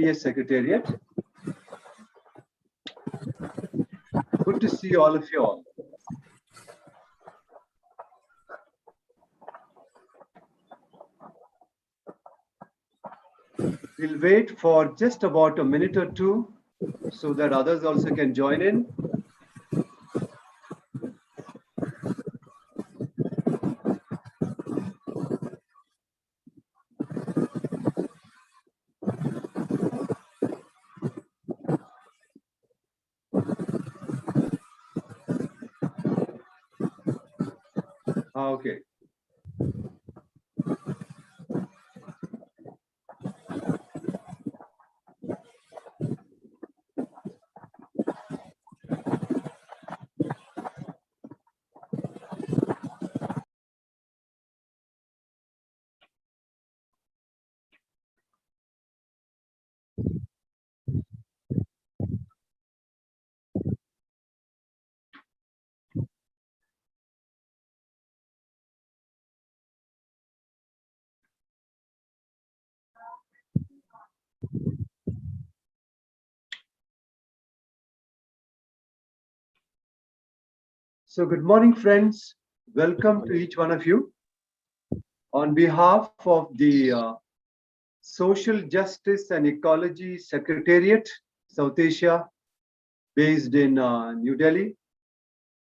SJES Secretariat. Good to see all of you all. We'll wait for just about a minute or two so that others also can join in. Okay. So good morning, friends. Welcome to each one of you. On behalf of the Social Justice and Ecology Secretariat, South Asia, based in New Delhi,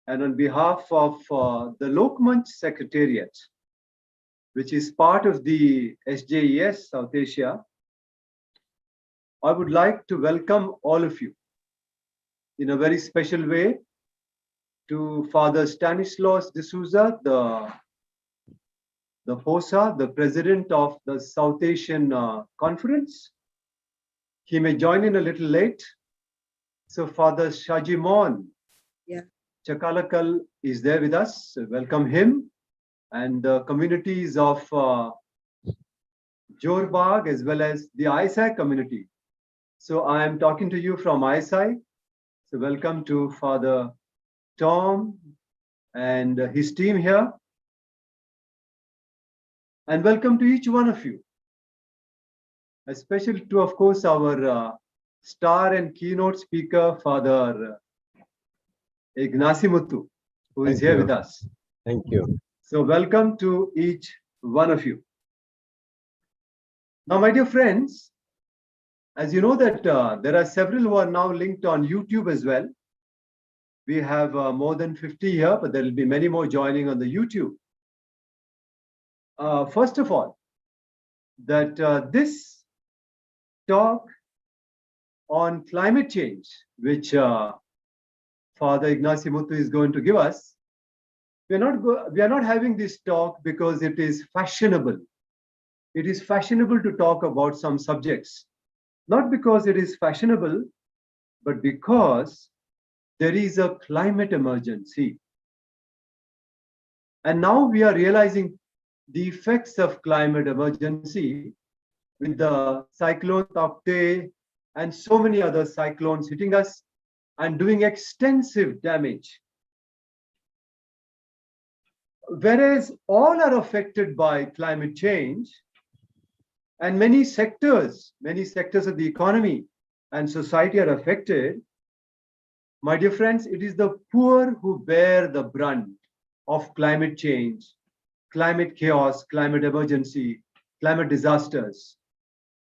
and on behalf of the Lokmanch Secretariat, which is part of the SJES South Asia, I would like to welcome all of you in a very special way to Father Stanislaus D'Souza, the FOSA, the president of the South Asian Conference. He may join in a little late. So Father Shajimon Chakalakal is there with us. So welcome him. And the communities of Jorbag as well as the ISI community. So I am talking to you from ISI. So welcome to Father Tom and his team here. And welcome to each one of you. Especially to, of course, our star and keynote speaker, Father Ignasimuthu, who is here with us. Thank you. So welcome to each one of you. Now, my dear friends, as you know that there are several who are now linked on YouTube as well. We have more than 50 here, but there will be many more joining on the YouTube. First of all, that this talk on climate change, which Father Ignasimuthu is going to give us, we are not having this talk because it is fashionable. It is fashionable to talk about some subjects, not because it is fashionable, but because there is a climate emergency. And now we are realizing the effects of climate emergency with the cyclone Taukte and so many other cyclones hitting us and doing extensive damage. Whereas all are affected by climate change, and many sectors of the economy and society are affected, my dear friends, it is the poor who bear the brunt of climate change, climate chaos, climate emergency, climate disasters.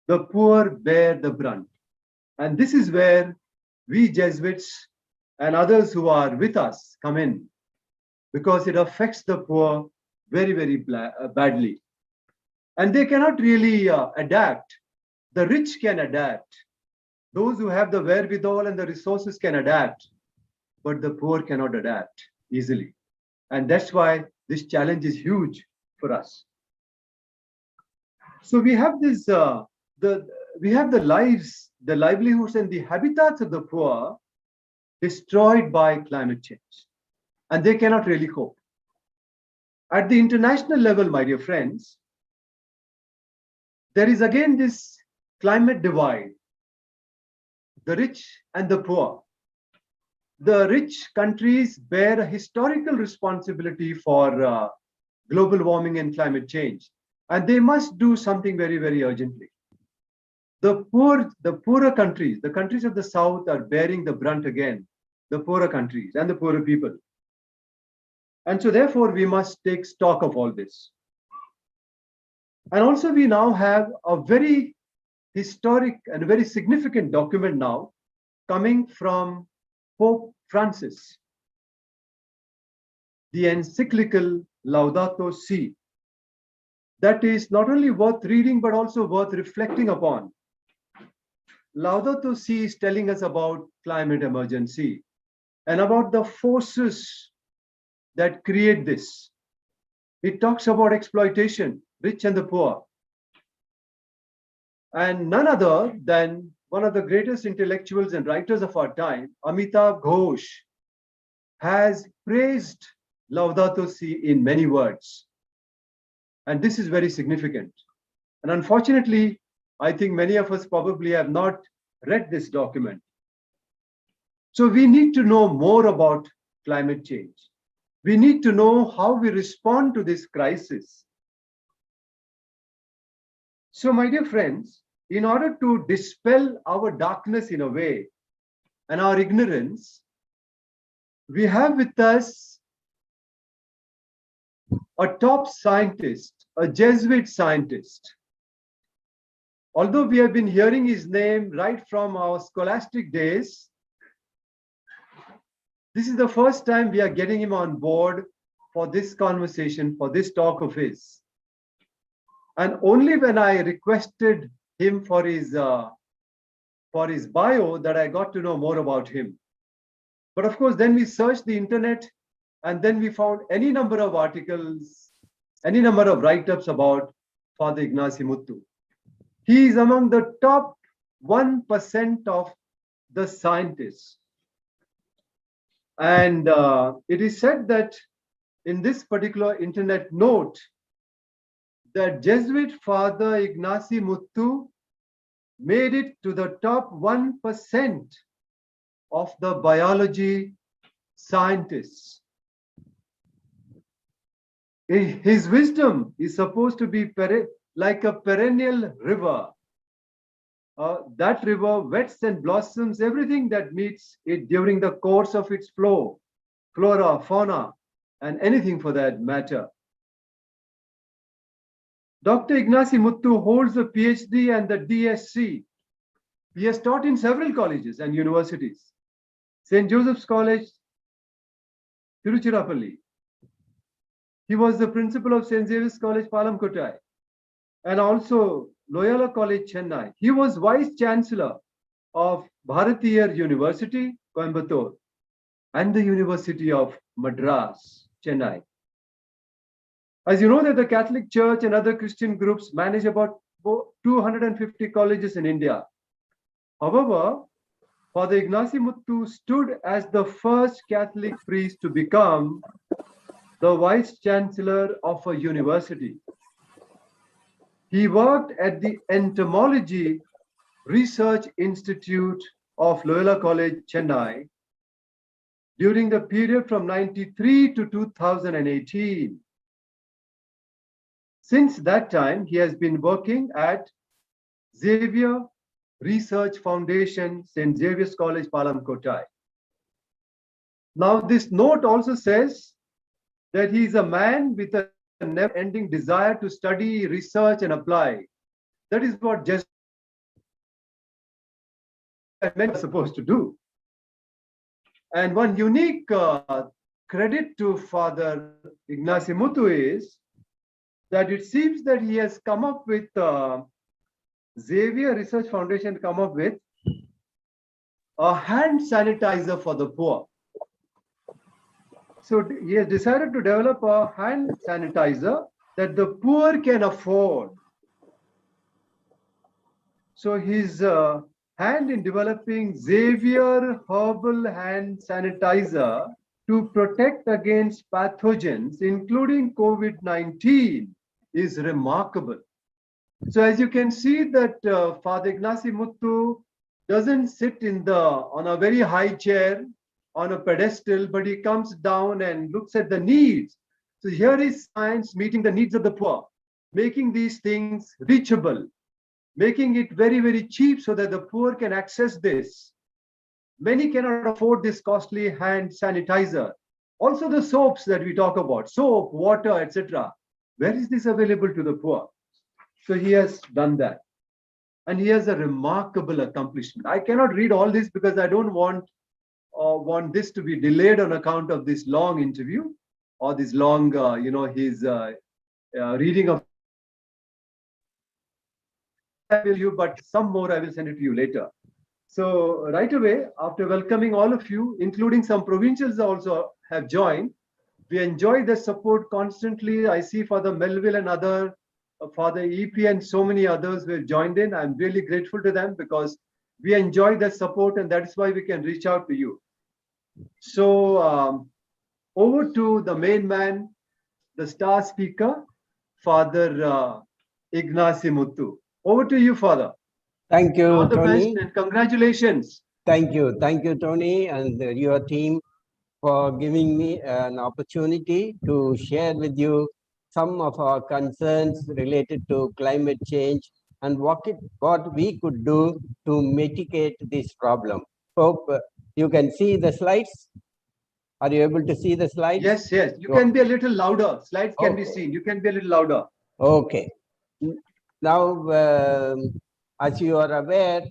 The poor bear the brunt. And this is where we Jesuits and others who are with us come in, because it affects the poor very, very badly. And they cannot really adapt. The rich can adapt. Those who have the wherewithal and the resources can adapt, but the poor cannot adapt easily. And that's why this challenge is huge for us. So we have this, we have the lives, the livelihoods and the habitats of the poor destroyed by climate change. And they cannot really cope. At the international level, my dear friends, there is again this climate divide, the rich and the poor. The rich countries bear a historical responsibility for global warming and climate change, and they must do something very, very urgently. the poorer countries, the countries of the south are bearing the brunt again, the poorer countries and the poorer people. And so therefore we must take stock of all this. And also we now have a very historic and very significant document now coming from Pope Francis, the encyclical Laudato Si, that is not only worth reading but also worth reflecting upon. Laudato Si is telling us about climate emergency and about the forces that create this. It talks about exploitation, rich and the poor. And none other than one of the greatest intellectuals and writers of our time, Amitav Ghosh, has praised Laudato Si in many words. And this is very significant. And unfortunately, I think many of us probably have not read this document. So we need to know more about climate change. We need to know how we respond to this crisis. So my dear friends, in order to dispel our darkness in a way and our ignorance, we have with us a top scientist, a Jesuit scientist. Although we have been hearing his name right from our scholastic days, this is the first time we are getting him on board for this conversation, for this talk of his. And only when I requested him for his bio that I got to know more about him. But of course, then we searched the internet and then we found any number of articles, any number of write-ups about Father Ignacy Muttu. He is among the top 1% of the scientists. And it is said that in this particular internet note, that Jesuit Father Ignacy Muttu made it to the top 1% of the biology scientists. His wisdom is supposed to be like a perennial river. That river wets and blossoms everything that meets it during the course of its flow, flora, fauna, and anything for that matter. Dr. Ignacy Muttu holds a PhD and the DSc. He has taught in several colleges and universities. St. Joseph's College, Tiruchirappalli. He was the principal of St. Xavier's College, Palamkottai, and also Loyola College, Chennai. He was Vice Chancellor of Bharatiyar University, Coimbatore, and the University of Madras, Chennai. As you know that the Catholic Church and other Christian groups manage about 250 colleges in India. However, Father Ignacy Muttu stood as the first Catholic priest to become the Vice Chancellor of a university. He worked at the Entomology Research Institute of Loyola College, Chennai, during the period from 93 to 2018. Since that time, he has been working at Xavier Research Foundation, St. Xavier's College, Palamkottai. Now, this note also says that he is a man with a never-ending desire to study, research, and apply. That is what Jesuits are supposed to do. And one unique credit to Father Ignacy Muttu is that it seems that he has come up with Xavier Research Foundation come up with a hand sanitizer for the poor. So he has decided to develop a hand sanitizer that the poor can afford. So his hand in developing Xavier Herbal Hand Sanitizer to protect against pathogens, including COVID-19, is remarkable. So as you can see that Father Ignacy Muttu doesn't sit on a very high chair on a pedestal, but he comes down and looks at the needs. So here is science meeting the needs of the poor, making these things reachable making it very, very cheap so that the poor can access this. Many cannot afford this costly hand sanitizer. Also, the soaps that we talk about, soap, water, etc. Where is this available to the poor? So he has done that. And he has a remarkable accomplishment. I cannot read all this because I don't want this to be delayed on account of this long interview or this long, his reading of. I will you, but some more I will send it to you later. So right away, after welcoming all of you, including some provincials also have joined, we enjoy the support constantly. I see Father Melville and other, Father EP and so many others who have joined in. I'm really grateful to them because we enjoy the support and that's why we can reach out to you. So over to the main man, the star speaker, Father Ignacy Muttu. Over to you, Father. Thank you, All the Tony. best and congratulations. Thank you, Tony, and your team for giving me an opportunity to share with you some of our concerns related to climate change and what we could do to mitigate this problem. Hope you can see the slides. Are you able to see the slides? Yes, yes. You can be a little louder. Slides can be seen. You can be a little louder. Okay. Now, as you are aware,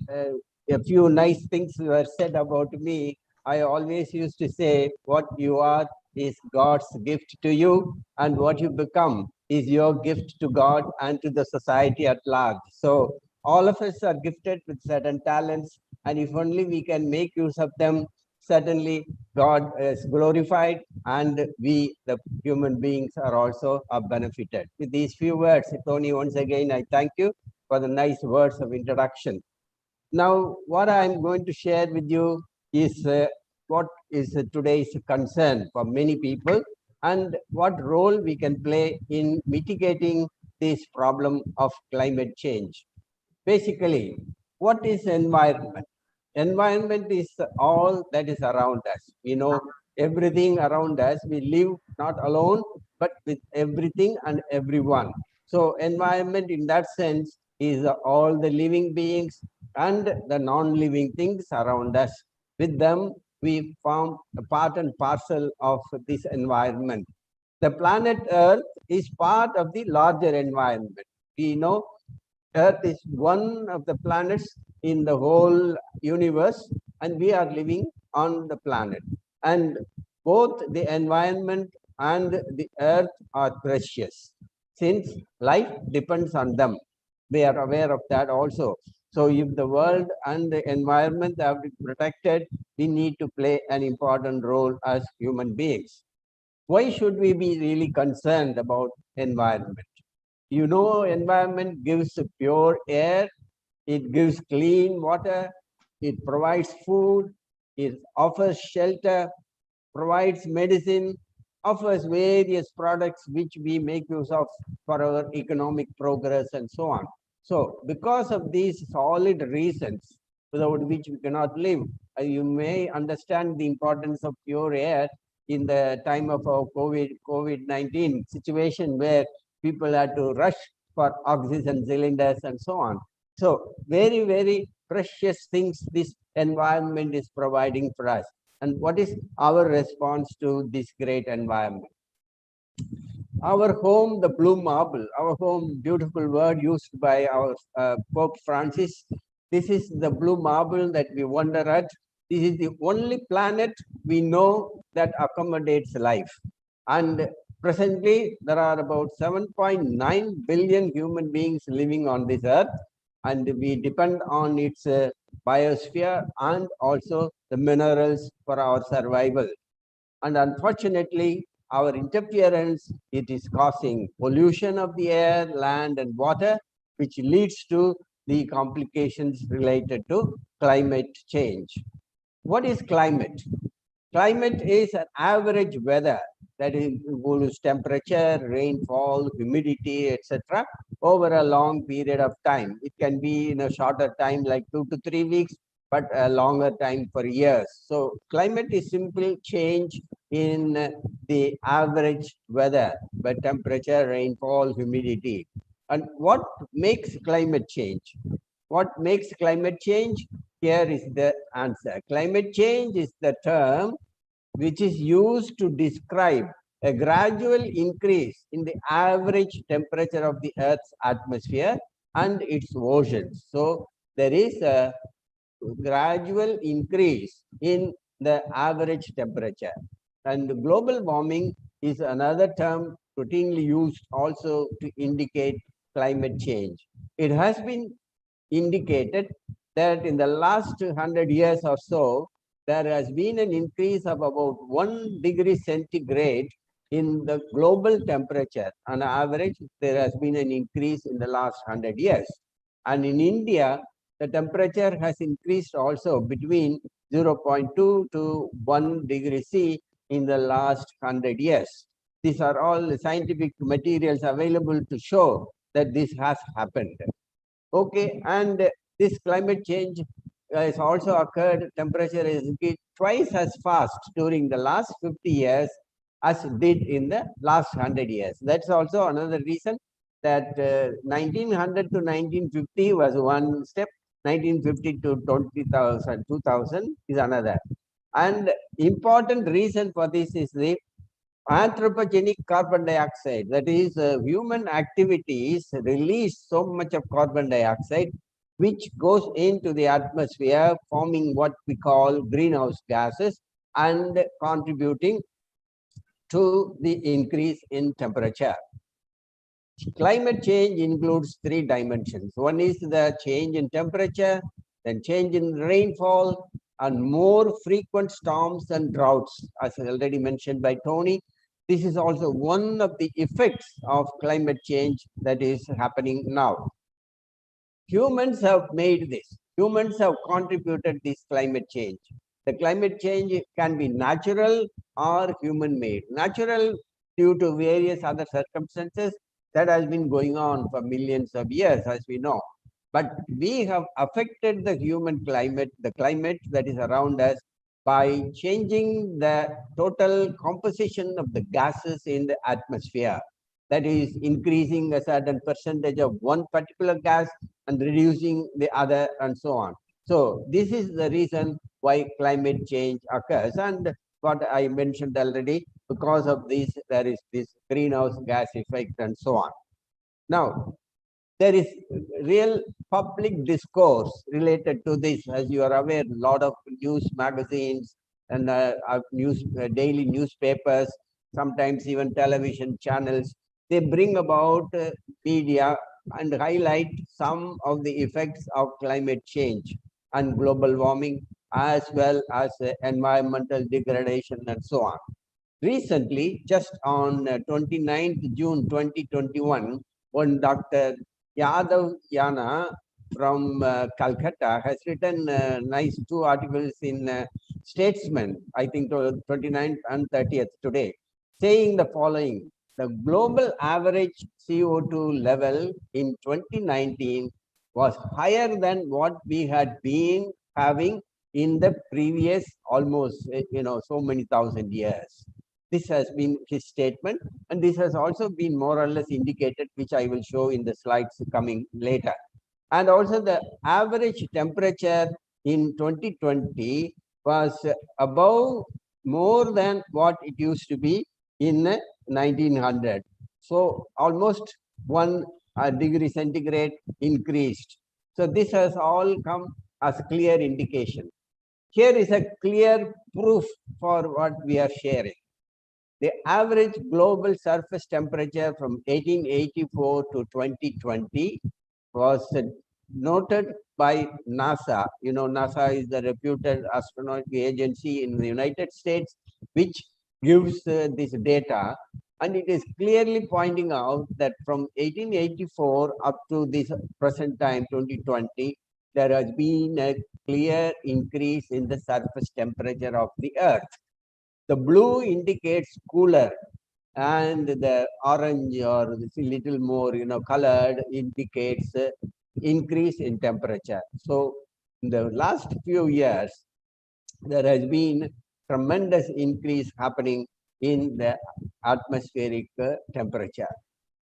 a few nice things were said about me. I always used to say, what you are is God's gift to you, and what you become is your gift to God and to the society at large. So, all of us are gifted with certain talents, and if only we can make use of them, certainly God is glorified, and we, the human beings, are benefited. With these few words, Tony, once again, I thank you for the nice words of introduction. Now, what I'm going to share with you is what is today's concern for many people and what role we can play in mitigating this problem of climate change. Basically, what is environment? Environment is all that is around us. We know everything around us. We live not alone, but with everything and everyone. So environment in that sense is all the living beings and the non-living things around us. With them, we form a part and parcel of this environment. The planet Earth is part of the larger environment. We know Earth is one of the planets in the whole universe, and we are living on the planet. And both the environment and the Earth are precious, since life depends on them. We are aware of that also. So if the world and the environment have to be protected, we need to play an important role as human beings. Why should we be really concerned about environment? You know, environment gives pure air, it gives clean water, it provides food, it offers shelter, provides medicine, offers various products which we make use of for our economic progress and so on. So, because of these solid reasons without which we cannot live, you may understand the importance of pure air in the time of our COVID-19 situation where people had to rush for oxygen cylinders and so on. So very, very precious things this environment is providing for us. And what is our response to this great environment? Our home, the blue marble, our home, beautiful word used by our Pope Francis. This is the blue marble that we wonder at. This is the only planet we know that accommodates life. And presently, there are about 7.9 billion human beings living on this earth, and we depend on its biosphere and also the minerals for our survival. And unfortunately, our interference, it is causing pollution of the air, land, and water, which leads to the complications related to climate change. What is climate? Climate is an average weather that includes temperature, rainfall, humidity, etc. over a long period of time. It can be in a shorter time like 2 to 3 weeks, but a longer time for years. So climate is simply change in the average weather by temperature, rainfall, humidity. And what makes climate change? What makes climate change? Here is the answer. Climate change is the term which is used to describe a gradual increase in the average temperature of the Earth's atmosphere and its oceans. So there is a gradual increase in the average temperature. And global warming is another term routinely used also to indicate climate change. It has been indicated that in the last 100 years or so, there has been an increase of about 1 degree centigrade in the global temperature. On average, there has been an increase in the last 100 years. And in India, the temperature has increased also between 0.2 to 1 degree C in the last 100 years. These are all scientific materials available to show that this has happened. Okay, and this climate change has also occurred. Temperature is increased twice as fast during the last 50 years as did in the last 100 years. That's also another reason that 1900 to 1950 was one step, 1950 to 2000 is another. And important reason for this is the anthropogenic carbon dioxide, that is human activities release so much of carbon dioxide which goes into the atmosphere, forming what we call greenhouse gases and contributing to the increase in temperature. Climate change includes three dimensions. One is the change in temperature, then change in rainfall, and more frequent storms and droughts, as already mentioned by Tony. This is also one of the effects of climate change that is happening now. Humans have made this. Humans have contributed this climate change. The climate change can be natural or human-made. Natural due to various other circumstances that has been going on for millions of years, as we know. But we have affected the human climate, the climate that is around us, by changing the total composition of the gases in the atmosphere. That is increasing a certain percentage of one particular gas and reducing the other and so on. So this is the reason why climate change occurs. And what I mentioned already, because of this, there is this greenhouse gas effect and so on. Now, there is real public discourse related to this. As you are aware, a lot of news magazines and daily newspapers, sometimes even television channels, they bring about media and highlight some of the effects of climate change and global warming, as well as environmental degradation and so on. Recently, just on 29th June 2021, one Dr. Yadav Yana from Calcutta has written nice two articles in Statesman, I think 29th and 30th today, saying the following: the global average CO2 level in 2019 was higher than what we had been having in the previous almost, so many thousand years. This has been his statement, and this has also been more or less indicated, which I will show in the slides coming later. And also the average temperature in 2020 was above more than what it used to be in 1900. So almost 1 degree centigrade increased. So this has all come as clear indication. Here is a clear proof for what we are sharing. The average global surface temperature from 1884 to 2020 was noted by NASA. You know, NASA is the reputed astronautical agency in the United States, which gives this data. And it is clearly pointing out that from 1884 up to this present time, 2020, there has been a clear increase in the surface temperature of the Earth. The blue indicates cooler, and the orange or a little more, colored indicates increase in temperature. So in the last few years, there has been tremendous increase happening in the atmospheric temperature.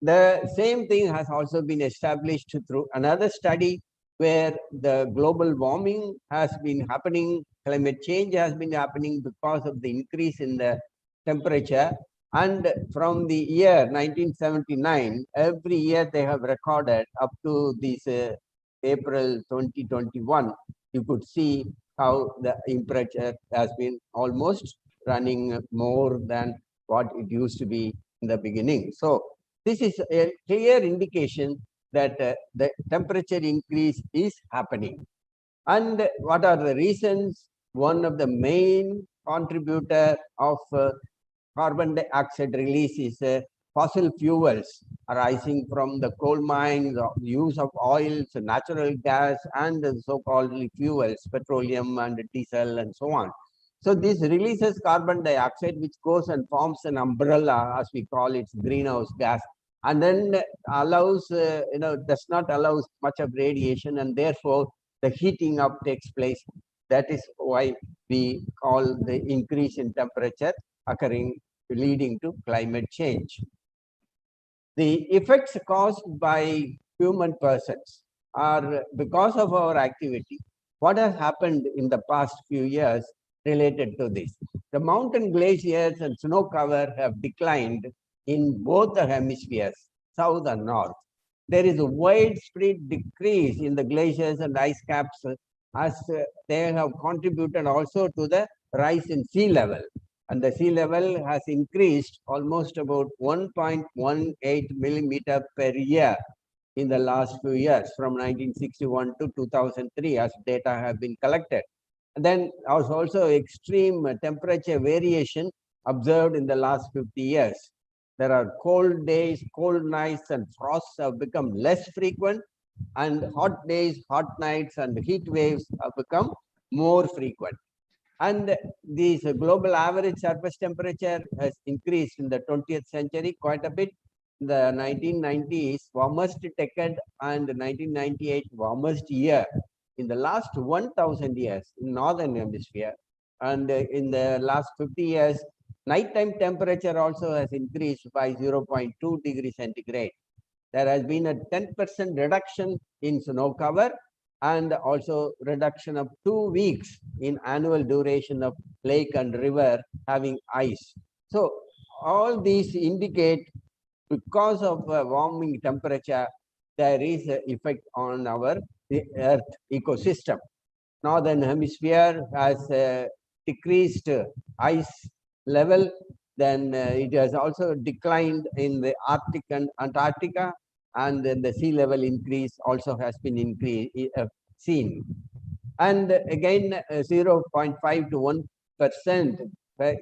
The same thing has also been established through another study where the global warming has been happening, climate change has been happening because of the increase in the temperature. And from the year 1979, every year they have recorded up to this April 2021, you could see how the temperature has been almost running more than what it used to be in the beginning. So this is a clear indication that the temperature increase is happening. And what are the reasons? One of the main contributor of carbon dioxide release is fossil fuels arising from the coal mines, use of oils, natural gas, and the so-called fuels, petroleum and diesel, and so on. So this releases carbon dioxide, which goes and forms an umbrella, as we call it, greenhouse gas, and then allows, does not allow much of radiation, and therefore the heating up takes place. That is why we call the increase in temperature occurring, leading to climate change. The effects caused by human persons are because of our activity. What has happened in the past few years related to this? The mountain glaciers and snow cover have declined in both the hemispheres, south and north. There is a widespread decrease in the glaciers and ice caps as they have contributed also to the rise in sea level. And the sea level has increased almost about 1.18 millimeter per year in the last few years, from 1961 to 2003, as data have been collected. And then there was also extreme temperature variation observed in the last 50 years. There are cold days, cold nights, and frosts have become less frequent, and hot days, hot nights, and heat waves have become more frequent. And this global average surface temperature has increased in the 20th century quite a bit. In the 1990s, warmest decade, and 1998 warmest year in the last 1,000 years in northern hemisphere. And in the last 50 years, nighttime temperature also has increased by 0.2 degrees centigrade. There has been a 10% reduction in snow cover, and also reduction of 2 weeks in annual duration of lake and river having ice. So all these indicate, because of warming temperature, there is an effect on our earth ecosystem. Northern hemisphere has decreased ice level, then it has also declined in the Arctic and Antarctica, and then the sea level increase also has been seen. And again, 0.5 to 1%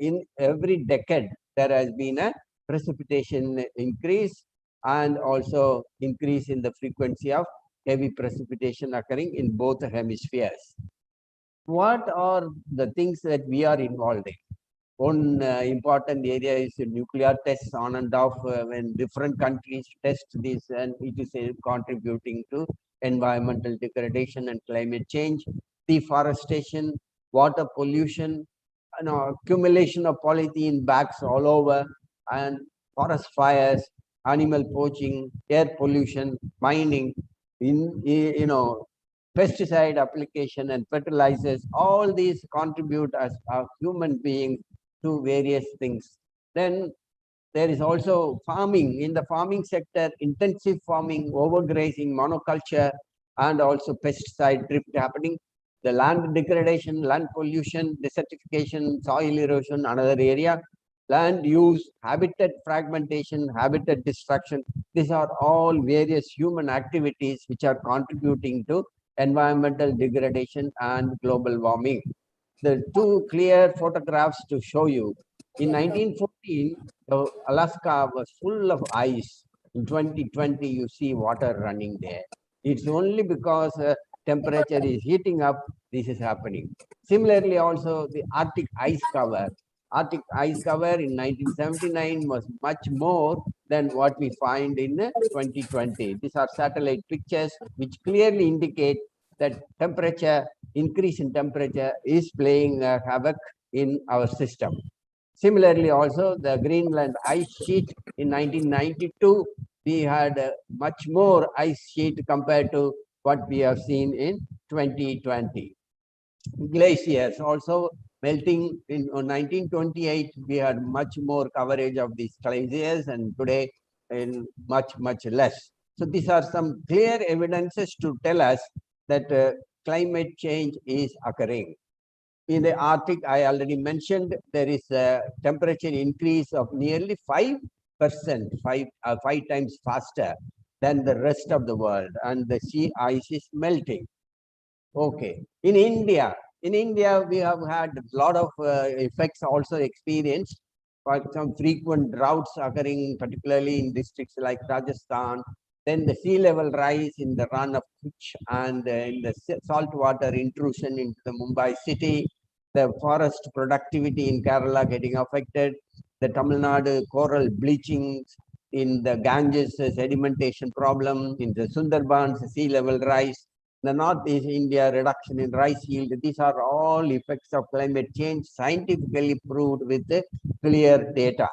in every decade, there has been a precipitation increase, and also increase in the frequency of heavy precipitation occurring in both hemispheres. What are the things that we are involved in? One important area is nuclear tests on and off when different countries test this, and it is contributing to environmental degradation and climate change, deforestation, water pollution, accumulation of polythene bags all over, and forest fires, animal poaching, air pollution, mining, pesticide application and fertilizers. All these contribute as human beings to various things. Then there is also farming. In the farming sector, intensive farming, overgrazing, monoculture, and also pesticide drift happening. The land degradation, land pollution, desertification, soil erosion, another area. Land use, habitat fragmentation, habitat destruction. These are all various human activities which are contributing to environmental degradation and global warming. The two clear photographs to show you. In 1914, Alaska was full of ice. In 2020, you see water running there. It's only because temperature is heating up, this is happening. Similarly, also the Arctic ice cover. Arctic ice cover in 1979 was much more than what we find in 2020. These are satellite pictures which clearly indicate that increase in temperature is playing havoc in our system. Similarly, also the Greenland ice sheet in 1992 we had much more ice sheet compared to what we have seen in 2020. Glaciers also melting in 1928. We had much more coverage of these glaciers, and today in much less. So these are some clear evidences to tell us that climate change is occurring. In the Arctic, I already mentioned, there is a temperature increase of nearly 5%, five times faster than the rest of the world, and the sea ice is melting. Okay. In India, we have had a lot of effects also experienced. For some frequent droughts occurring, particularly in districts like Rajasthan. Then the sea level rise in the run of Kutch and in the saltwater intrusion into the Mumbai city. The forest productivity in Kerala getting affected. The Tamil Nadu coral bleaching in the Ganges sedimentation problem, in the Sundarbans sea level rise, the Northeast India reduction in rice yield. These are all effects of climate change, scientifically proved with clear data.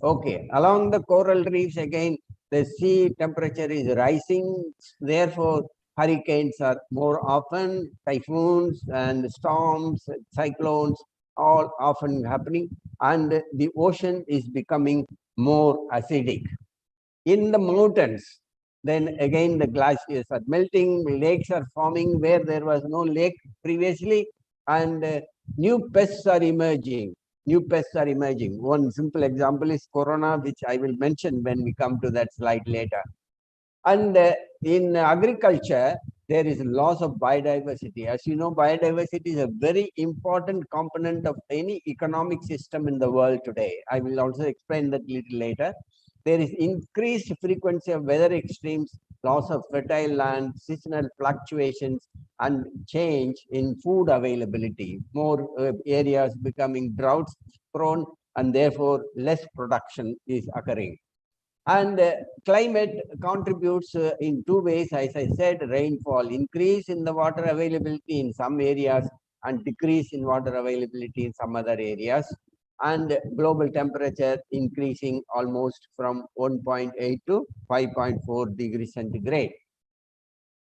Okay, along the coral reefs again, the sea temperature is rising. Therefore, hurricanes are more often, typhoons and storms, cyclones, all often happening, and the ocean is becoming more acidic. In the mountains, then again the glaciers are melting, lakes are forming where there was no lake previously, and new pests are emerging. One simple example is corona, which I will mention when we come to that slide later. And in agriculture, there is loss of biodiversity. As you know, biodiversity is a very important component of any economic system in the world today. I will also explain that a little later. There is increased frequency of weather extremes, loss of fertile land, seasonal fluctuations, and change in food availability. More areas becoming drought prone, and therefore less production is occurring. And climate contributes in two ways. As I said, rainfall increase in the water availability in some areas and decrease in water availability in some other areas, and global temperature increasing almost from 1.8 to 5.4 degrees centigrade.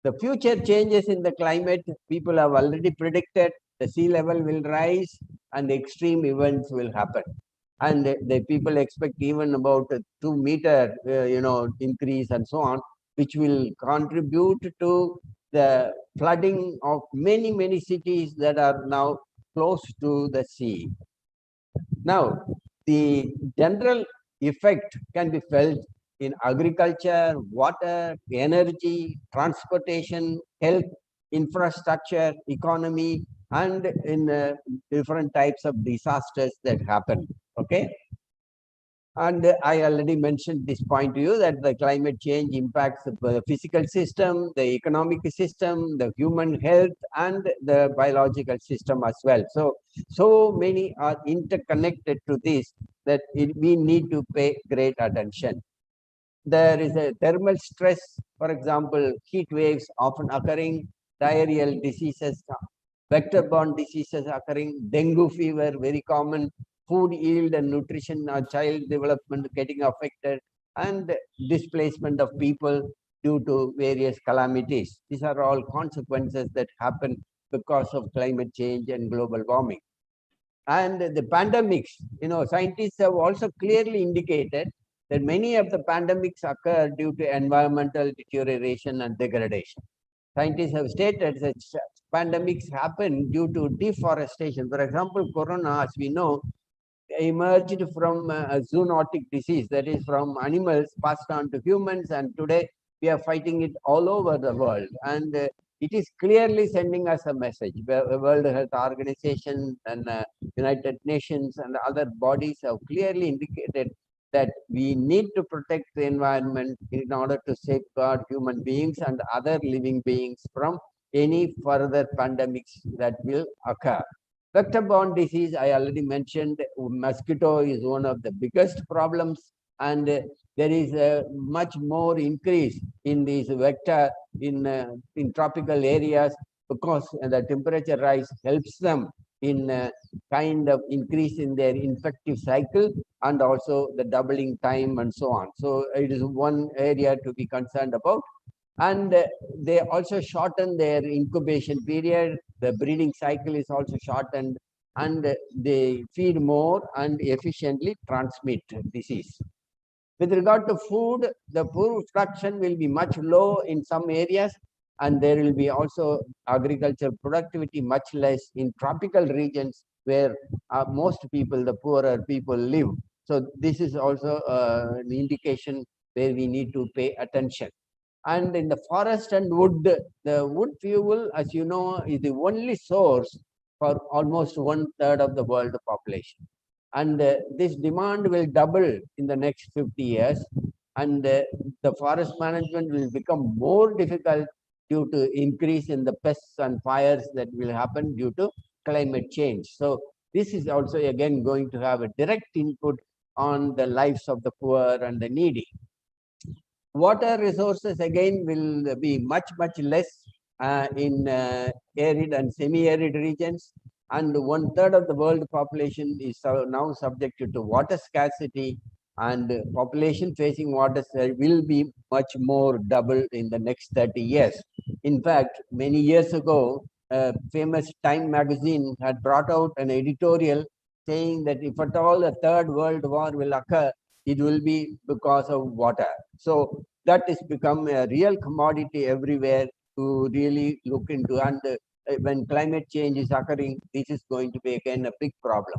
The future changes in the climate, people have already predicted. The sea level will rise and extreme events will happen. And the people expect even about a 2 meter, increase and so on, which will contribute to the flooding of many cities that are now close to the sea. Now, the general effect can be felt in agriculture, water, energy, transportation, health, infrastructure, economy, and in different types of disasters that happen. Okay. And I already mentioned this point to you that the climate change impacts the physical system, the economic system, the human health, and the biological system as well. So many are interconnected to this that we need to pay great attention. There is a thermal stress, for example, heat waves often occurring, diarrheal diseases, vector-borne diseases occurring, dengue fever very common, food yield and nutrition, child development getting affected, and displacement of people due to various calamities. These are all consequences that happen because of climate change and global warming. And the pandemics, scientists have also clearly indicated that many of the pandemics occur due to environmental deterioration and degradation. Scientists have stated that pandemics happen due to deforestation. For example, corona, as we know, emerged from a zoonotic disease, that is from animals passed on to humans, and today we are fighting it all over the world. And it is clearly sending us a message. The World Health Organization and United Nations and other bodies have clearly indicated that we need to protect the environment in order to safeguard human beings and other living beings from any further pandemics that will occur. Vector-borne disease, I already mentioned, mosquito is one of the biggest problems, and there is a much more increase in these vector in tropical areas because the temperature rise helps them in kind of increase in their infective cycle and also the doubling time and so on. So it is one area to be concerned about. And they also shorten their incubation period. The breeding cycle is also shortened, and they feed more and efficiently transmit disease. With regard to food, the food production will be much low in some areas, and there will be also agricultural productivity much less in tropical regions where most people, the poorer people, live. So this is also an indication where we need to pay attention. And in the forest and wood, the wood fuel, as you know, is the only source for almost 1/3 of the world population. And this demand will double in the next 50 years. And the forest management will become more difficult due to increase in the pests and fires that will happen due to climate change. So this is also again going to have a direct input on the lives of the poor and the needy. Water resources again will be much less in arid and semi-arid regions, and 1/3 of the world population is now subjected to water scarcity, and population facing water will be much more double in the next 30 years. In fact, many years ago, a famous Time magazine had brought out an editorial saying that if at all a third world war will occur, it will be because of water. So that has become a real commodity everywhere to really look into. And when climate change is occurring, this is going to be again a big problem.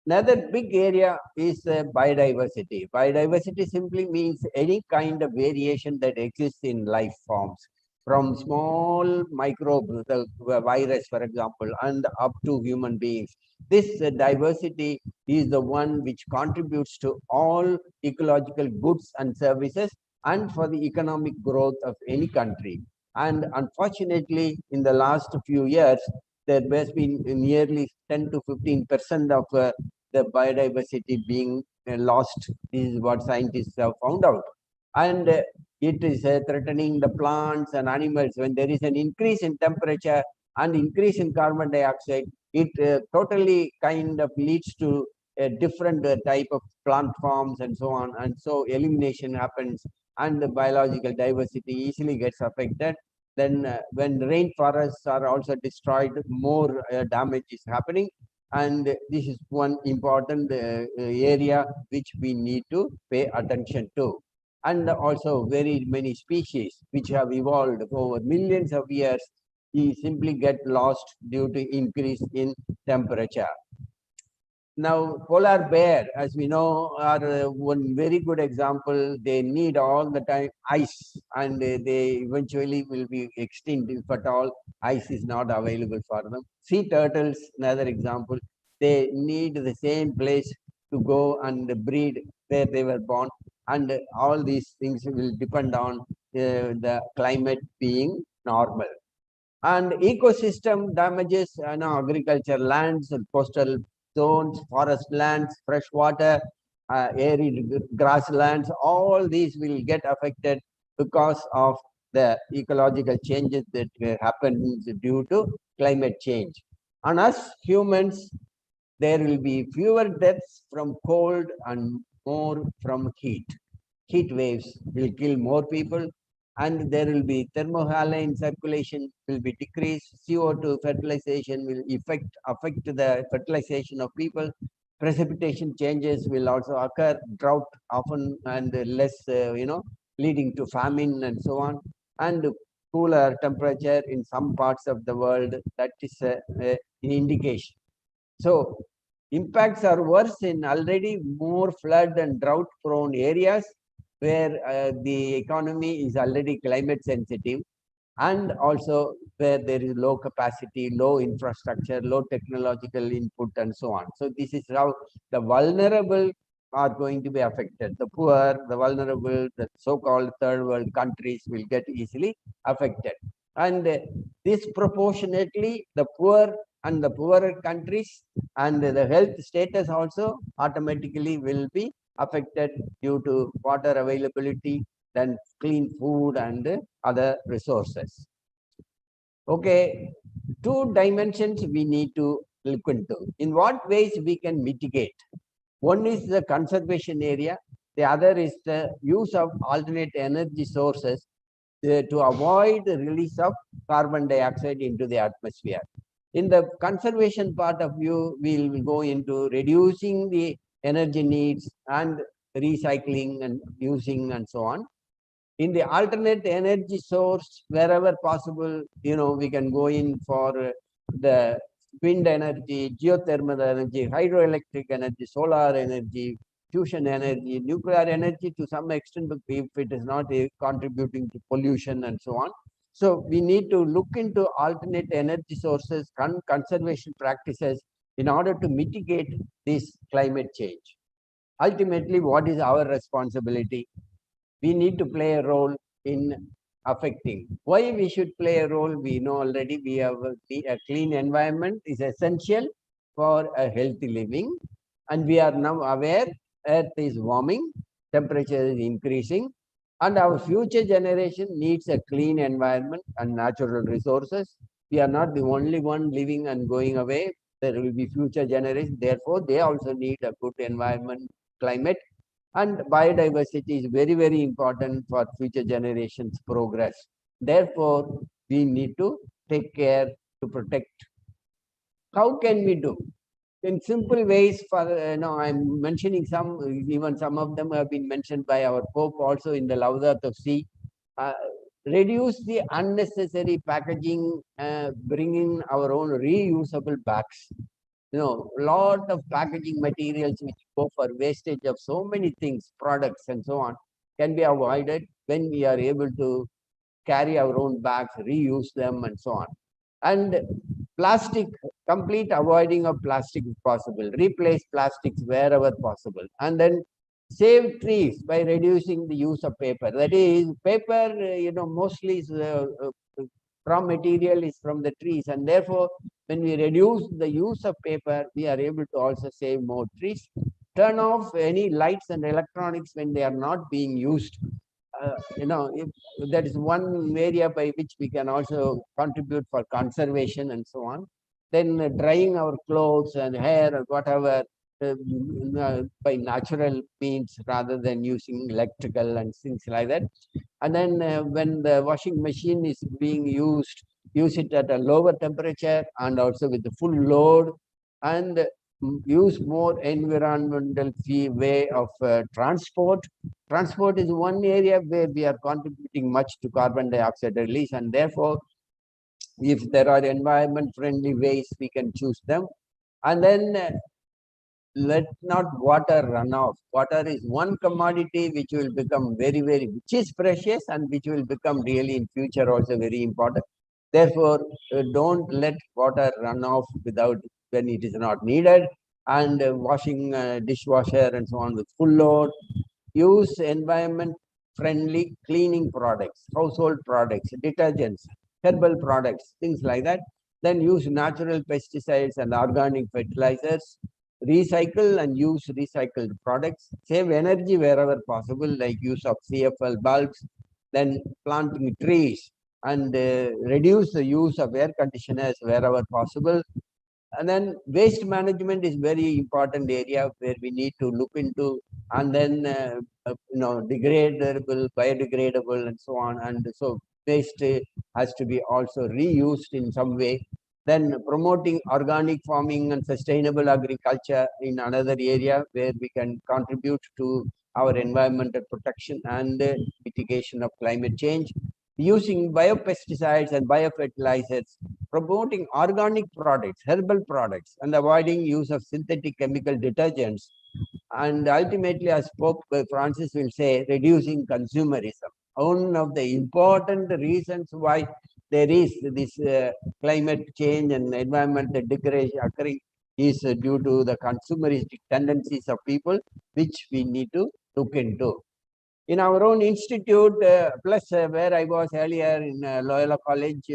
Another big area is biodiversity. Biodiversity simply means any kind of variation that exists in life forms, from small microbes, the virus, for example, and up to human beings. This diversity is the one which contributes to all ecological goods and services and for the economic growth of any country. And unfortunately, in the last few years, there has been nearly 10 to 15% of the biodiversity being lost. This is what scientists have found out. And it is threatening the plants and animals. When there is an increase in temperature and increase in carbon dioxide, it totally kind of leads to a different type of plant forms and so on. And so elimination happens and the biological diversity easily gets affected. Then when rainforests are also destroyed, more damage is happening. And this is one important area which we need to pay attention to. And also very many species which have evolved over millions of years, we simply get lost due to increase in temperature. Now, polar bear, as we know, are one very good example. They need all the time ice, and they eventually will be extinct if at all ice is not available for them. Sea turtles, another example. They need the same place to go and breed where they were born, and all these things will depend on the climate being normal. And ecosystem damages, agriculture lands and coastal zones, forest lands, fresh water, arid grasslands, all these will get affected because of the ecological changes that happen due to climate change. On us humans, there will be fewer deaths from cold and more from heat. Heat waves will kill more people, and there will be thermohaline circulation will be decreased. CO2 fertilization will affect the fertilization of people. Precipitation changes will also occur. Drought often and less, leading to famine and so on. And cooler temperature in some parts of the world, that is an indication. So impacts are worse in already more flood and drought prone areas where the economy is already climate sensitive, and also where there is low capacity, low infrastructure, low technological input, and so on. So this is how the vulnerable are going to be affected. The poor, the vulnerable, the so-called third world countries will get easily affected. And disproportionately, the poor and the poorer countries and the health status also automatically will be affected due to water availability, then clean food and other resources. Okay, two dimensions we need to look into. In what ways we can mitigate? One is the conservation area. The other is the use of alternate energy sources to avoid the release of carbon dioxide into the atmosphere. In the conservation part of view, we will go into reducing the energy needs and recycling and using and so on. In the alternate energy source, wherever possible, we can go in for the wind energy, geothermal energy, hydroelectric energy, solar energy, fusion energy, nuclear energy to some extent, if it is not contributing to pollution and so on. So we need to look into alternate energy sources, conservation practices in order to mitigate this climate change. Ultimately, what is our responsibility? We need to play a role in affecting. Why we should play a role? We know already. We have a clean environment is essential for a healthy living, and we are now aware Earth is warming, temperature is increasing, and our future generation needs a clean environment and natural resources. We are not the only one living and going away. There will be future generations. Therefore, they also need a good environment, climate, and biodiversity is very, very important for future generations' progress. Therefore, we need to take care to protect. How can we do? In simple ways, for I'm mentioning some, even some of them have been mentioned by our Pope also in the Laudato Si. Uh, Reduce the unnecessary packaging, bringing our own reusable bags. Lot of packaging materials which go for wastage of so many things, products and so on, can be avoided when we are able to carry our own bags, reuse them and so on. And plastic, complete avoiding of plastic if possible, replace plastics wherever possible, and then save trees by reducing the use of paper. That is, paper, mostly is raw material is from the trees, and therefore when we reduce the use of paper, we are able to also save more trees. Turn off any lights and electronics when they are not being used. If that is one area by which we can also contribute for conservation and so on. Then drying our clothes and hair or whatever by natural means rather than using electrical and things like that. And then when the washing machine is being used, use it at a lower temperature and also with the full load, and use more environmental way of transport. Transport is one area where we are contributing much to carbon dioxide release, and therefore, if there are environment friendly ways, we can choose them. And then let not water run off. Water is one commodity which will become very, very, which is precious and which will become really in future also very important. Therefore, don't let water run off without when it is not needed. And washing dishwasher and so on with full load. Use environment friendly cleaning products, household products, detergents, herbal products, things like that. Then use natural pesticides and organic fertilizers. Recycle and use recycled products. Save energy wherever possible, like use of CFL bulbs. Then planting trees and reduce the use of air conditioners wherever possible. And then waste management is very important area where we need to look into. And then degradable, biodegradable and so on. And so waste has to be also reused in some way. Then promoting organic farming and sustainable agriculture in another area where we can contribute to our environmental protection and mitigation of climate change. Using biopesticides and biofertilizers, promoting organic products, herbal products, and avoiding use of synthetic chemical detergents. And ultimately, as Pope Francis will say, reducing consumerism. One of the important reasons why there is this climate change and environmental degradation occurring is due to the consumeristic tendencies of people, which we need to look into. In our own institute, plus where I was earlier in Loyola College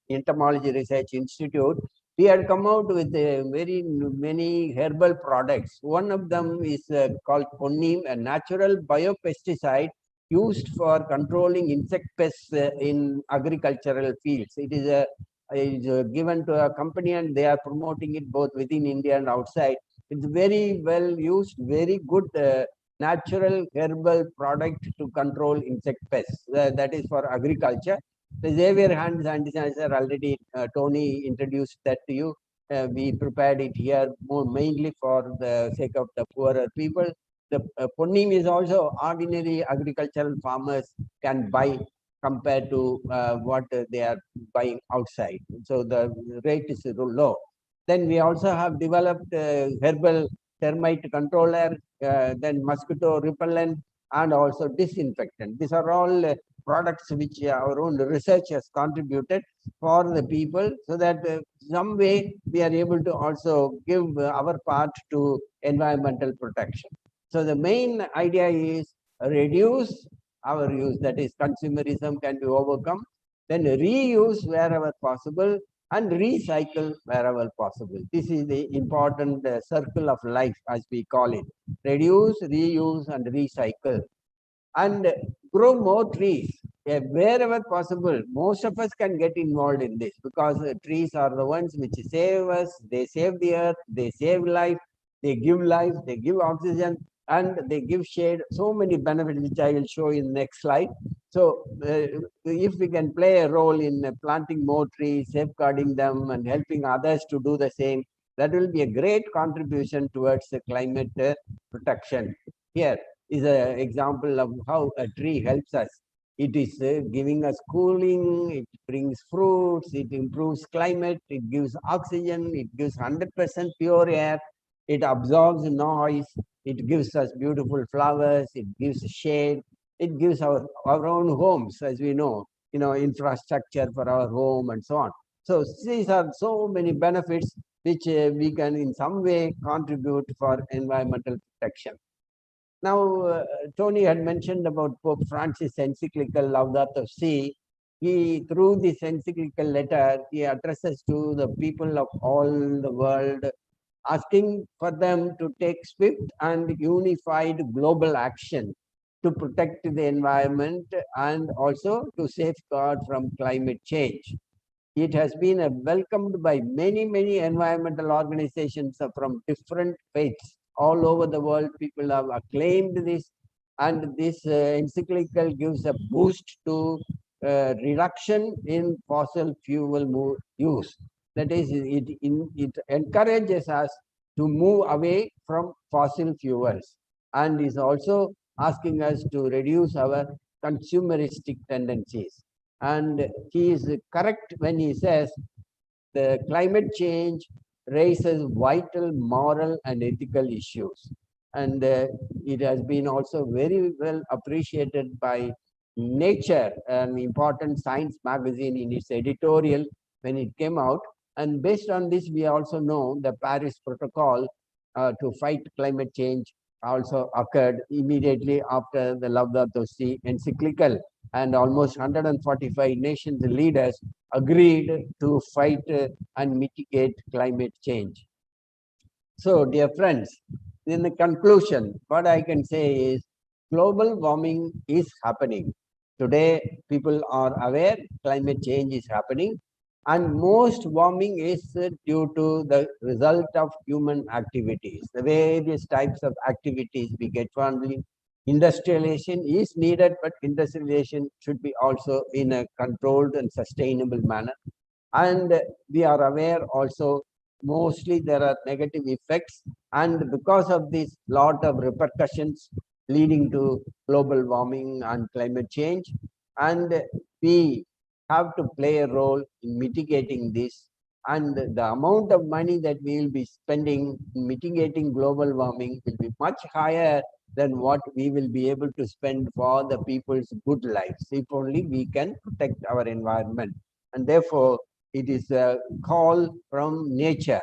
Entomology Research Institute, we had come out with very many herbal products. One of them is called Ponnim, a natural biopesticide used for controlling insect pests in agricultural fields. It is a is given to a company and they are promoting it both within India and outside. It's very well used, very good natural herbal product to control insect pests. That is for agriculture. The Xavier hand sanitizer already Tony introduced that to you. We prepared it here more mainly for the sake of the poorer people. The Ponnim is also ordinary agricultural farmers can buy compared to what they are buying outside. So the rate is low. Then we also have developed herbal termite controller, then mosquito repellent, and also disinfectant. These are all products which our own research has contributed for the people, so that some way we are able to also give our part to environmental protection. So the main idea is reduce our use, that is consumerism can be overcome, then reuse wherever possible and recycle wherever possible. This is the important circle of life, as we call it. Reduce, reuse, and recycle. And grow more trees. Wherever possible, most of us can get involved in this, because trees are the ones which save us, they save the earth, they save life, they give oxygen, and they give shade. So many benefits, which I will show in the next slide. So if we can play a role in planting more trees, safeguarding them, and helping others to do the same, that will be a great contribution towards climate protection. Here is an example of how a tree helps us. It is giving us cooling, it brings fruits, it improves climate, it gives oxygen, it gives 100% pure air, it absorbs noise, it gives us beautiful flowers, it gives shade, it gives our own homes, as we know, infrastructure for our home and so on. So these are so many benefits which we can in some way contribute for environmental protection. Now, Tony had mentioned about Pope Francis' encyclical Laudato Si. He, through this encyclical letter, he addresses to the people of all the world, asking for them to take swift and unified global action to protect the environment and also to safeguard from climate change. It has been welcomed by many, many environmental organizations from different faiths all over the world. People have acclaimed this, and this encyclical gives a boost to reduction in fossil fuel use. That is, it encourages us to move away from fossil fuels, and is also asking us to reduce our consumeristic tendencies. And he is correct when he says the climate change raises vital moral and ethical issues. And it has been also very well appreciated by Nature, an important science magazine, in its editorial when it came out. And based on this, we also know the Paris Protocol to fight climate change also occurred immediately after the Laudato Si encyclical, and almost 145 nations leaders agreed to fight and mitigate climate change. So, dear friends, in the conclusion, what I can say is global warming is happening. Today, people are aware climate change is happening, and most warming is due to the result of human activities. The various types of activities we get from industrialization is needed, but industrialization should be also in a controlled and sustainable manner. And we are aware also mostly there are negative effects, and because of this lot of repercussions leading to global warming and climate change, and we have to play a role in mitigating this. And the amount of money that we will be spending in mitigating global warming will be much higher than what we will be able to spend for the people's good lives, if only we can protect our environment. And therefore, it is a call from nature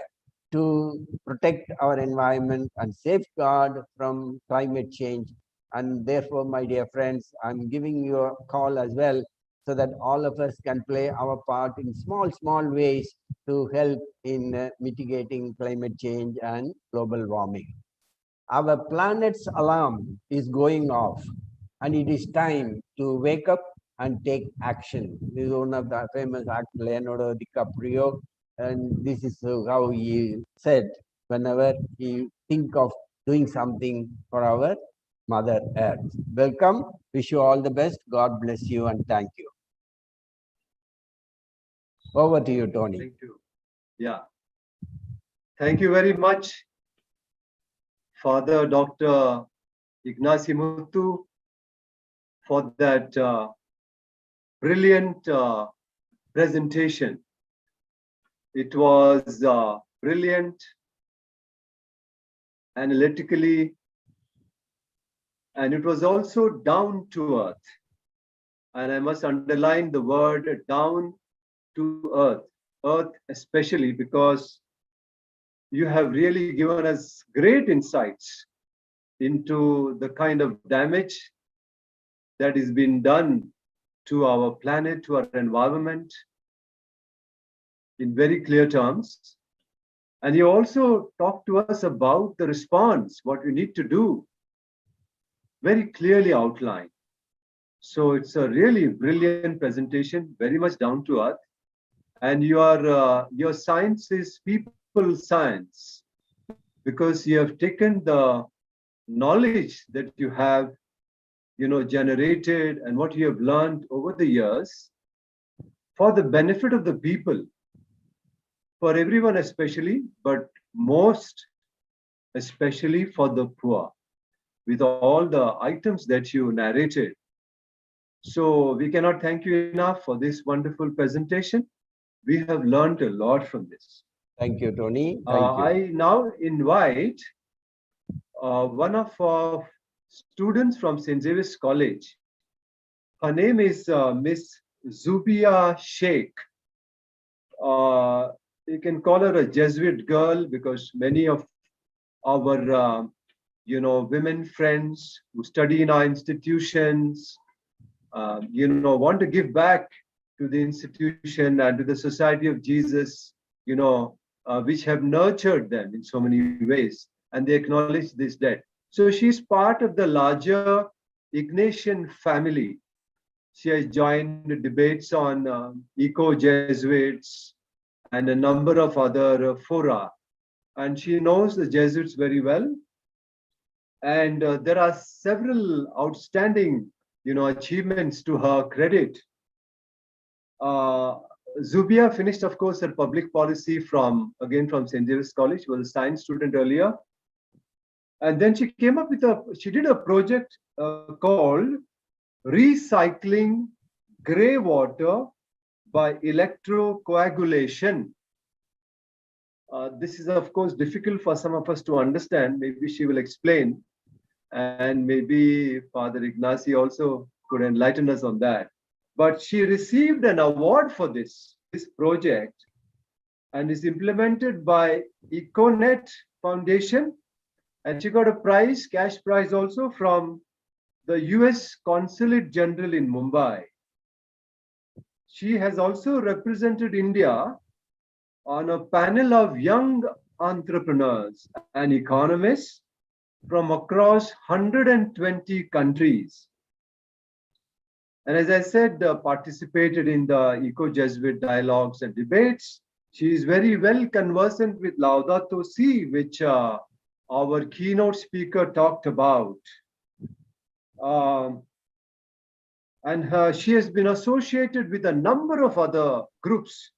to protect our environment and safeguard from climate change. And therefore, my dear friends, I'm giving you a call as well, so that all of us can play our part in small, small ways to help in mitigating climate change and global warming. Our planet's alarm is going off, and it is time to wake up and take action. This is one of the famous act, Leonardo DiCaprio, and this is how he said whenever he think of doing something for our Mother Earth. Welcome. Wish you all the best. God bless you and thank you. Over to you, Tony. Thank you. Yeah. Thank you very much, Father Dr. Ignasi Muthu, for that brilliant presentation. It was brilliant, analytically, and it was also down to earth. And I must underline the word down to earth, earth especially, because you have really given us great insights into the kind of damage that is being done to our planet, to our environment, in very clear terms. And you also talked to us about the response, what we need to do, very clearly outlined. So it's a really brilliant presentation, very much down to earth. And your science is people science, because you have taken the knowledge that you have, generated and what you have learned over the years for the benefit of the people, for everyone especially, but most especially for the poor, with all the items that you narrated. So we cannot thank you enough for this wonderful presentation. We have learned a lot from this. Thank you, Tony. Thank you. I now invite one of our students from St. Xavier's College. Her name is Miss Zubia Sheikh. You can call her a Jesuit girl, because many of our women friends who study in our institutions, want to give back to the institution and to the Society of Jesus, which have nurtured them in so many ways, and they acknowledge this debt. So she's part of the larger Ignatian family. She has joined the debates on eco-Jesuits and a number of other fora, and she knows the Jesuits very well. And there are several outstanding, achievements to her credit. Zubia finished, of course, her public policy from St. Xavier's College. She was a science student earlier. And then she came up with she did a project called Recycling Grey Water by Electrocoagulation. This is, of course, difficult for some of us to understand. Maybe she will explain. And maybe Father Ignasi also could enlighten us on that. But she received an award for this project, and is implemented by EcoNet Foundation. And she got a prize, cash prize also, from the US Consulate General in Mumbai. She has also represented India on a panel of young entrepreneurs and economists from across 120 countries. And as I said, participated in the eco-Jesuit dialogues and debates. She is very well conversant with Laudato Si, which our keynote speaker talked about. And she has been associated with a number of other groups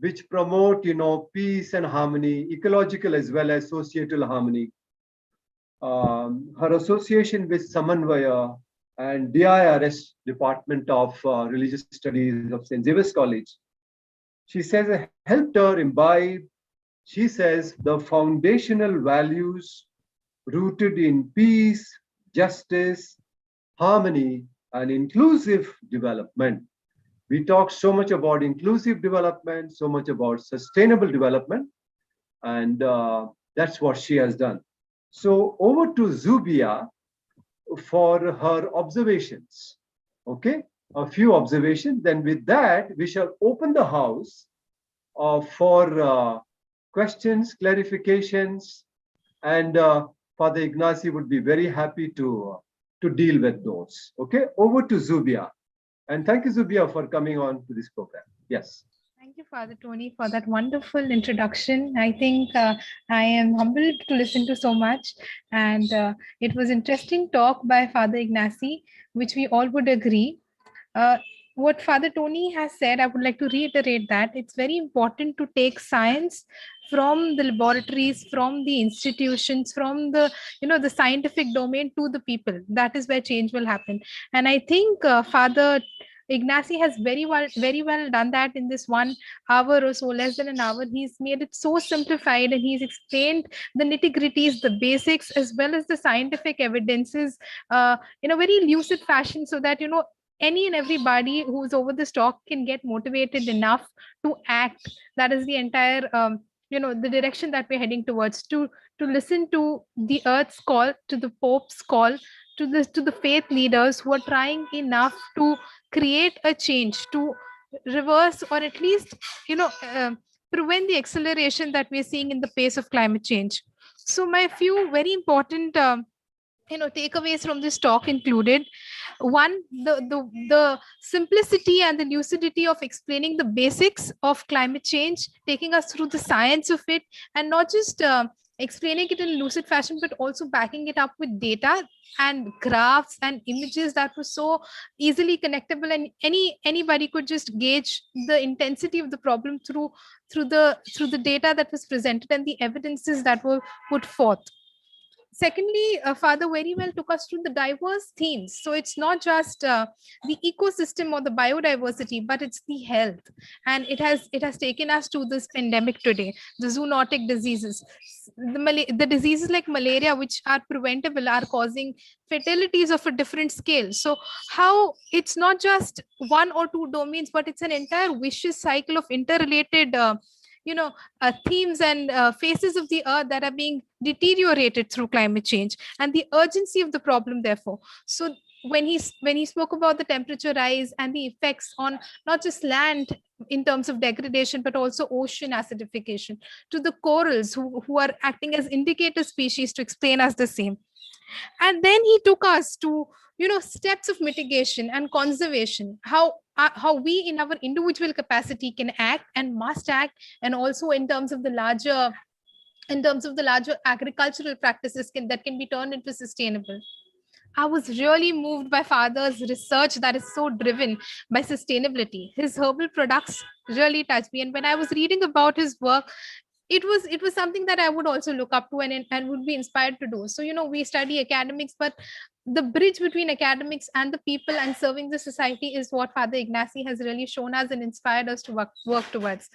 which promote, peace and harmony, ecological as well as societal harmony. Her association with Samanvaya and DIRS, Department of Religious Studies of St. Xavier's College, she says, helped her imbibe, she says, the foundational values rooted in peace, justice, harmony, and inclusive development. We talk so much about inclusive development, so much about sustainable development, and that's what she has done. So over to Zubia for her observations. Okay, a few observations. Then with that, we shall open the house for questions, clarifications, and Father Ignasi would be very happy to deal with those. Okay, over to Zubia. And thank you, Zubia, for coming on to this program. Yes. Thank you, Father Tony, for that wonderful introduction. I think I am humbled to listen to so much, and it was interesting talk by Father Ignacy, which we all would agree. Uh, what Father Tony has said, I would like to reiterate that it's very important to take science from the laboratories, from the institutions, from the the scientific domain to the people. That is where change will happen. And I think Father Ignacy has very well done that in this 1 hour or so, less than an hour. He's made it so simplified and he's explained the nitty gritties, the basics, as well as the scientific evidences in a very lucid fashion, so that any and everybody who's over this talk can get motivated enough to act. That is the entire the direction that we're heading towards, to listen to the earth's call, to the pope's call, to the faith leaders who are trying enough to create a change, to reverse or at least prevent the acceleration that we're seeing in the pace of climate change. So my few very important takeaways from this talk included: one, the simplicity and the lucidity of explaining the basics of climate change, taking us through the science of it, and not just explaining it in a lucid fashion, but also backing it up with data and graphs and images that were so easily connectable, and anybody could just gauge the intensity of the problem through the data that was presented and the evidences that were put forth. Secondly, Father very well took us through the diverse themes. So it's not just the ecosystem or the biodiversity, but it's the health. And it has taken us to this pandemic today, the zoonotic diseases. The diseases like malaria, which are preventable, are causing fatalities of a different scale. So how it's not just one or two domains, but it's an entire vicious cycle of interrelated you know themes and faces of the earth that are being deteriorated through climate change, and the urgency of the problem therefore. So when he spoke about the temperature rise and the effects on not just land in terms of degradation, but also ocean acidification, to the corals who are acting as indicator species to explain us the same. And then he took us to steps of mitigation and conservation, how we in our individual capacity can act and must act, and also in terms of the larger agricultural practices that can be turned into sustainable. I was really moved by Father's research that is so driven by sustainability. His herbal products really touched me, and when I was reading about his work, it was something that I would also look up to, and would be inspired to do. So we study academics, but the bridge between academics and the people and serving the society is what Father Ignacy has really shown us and inspired us to work towards.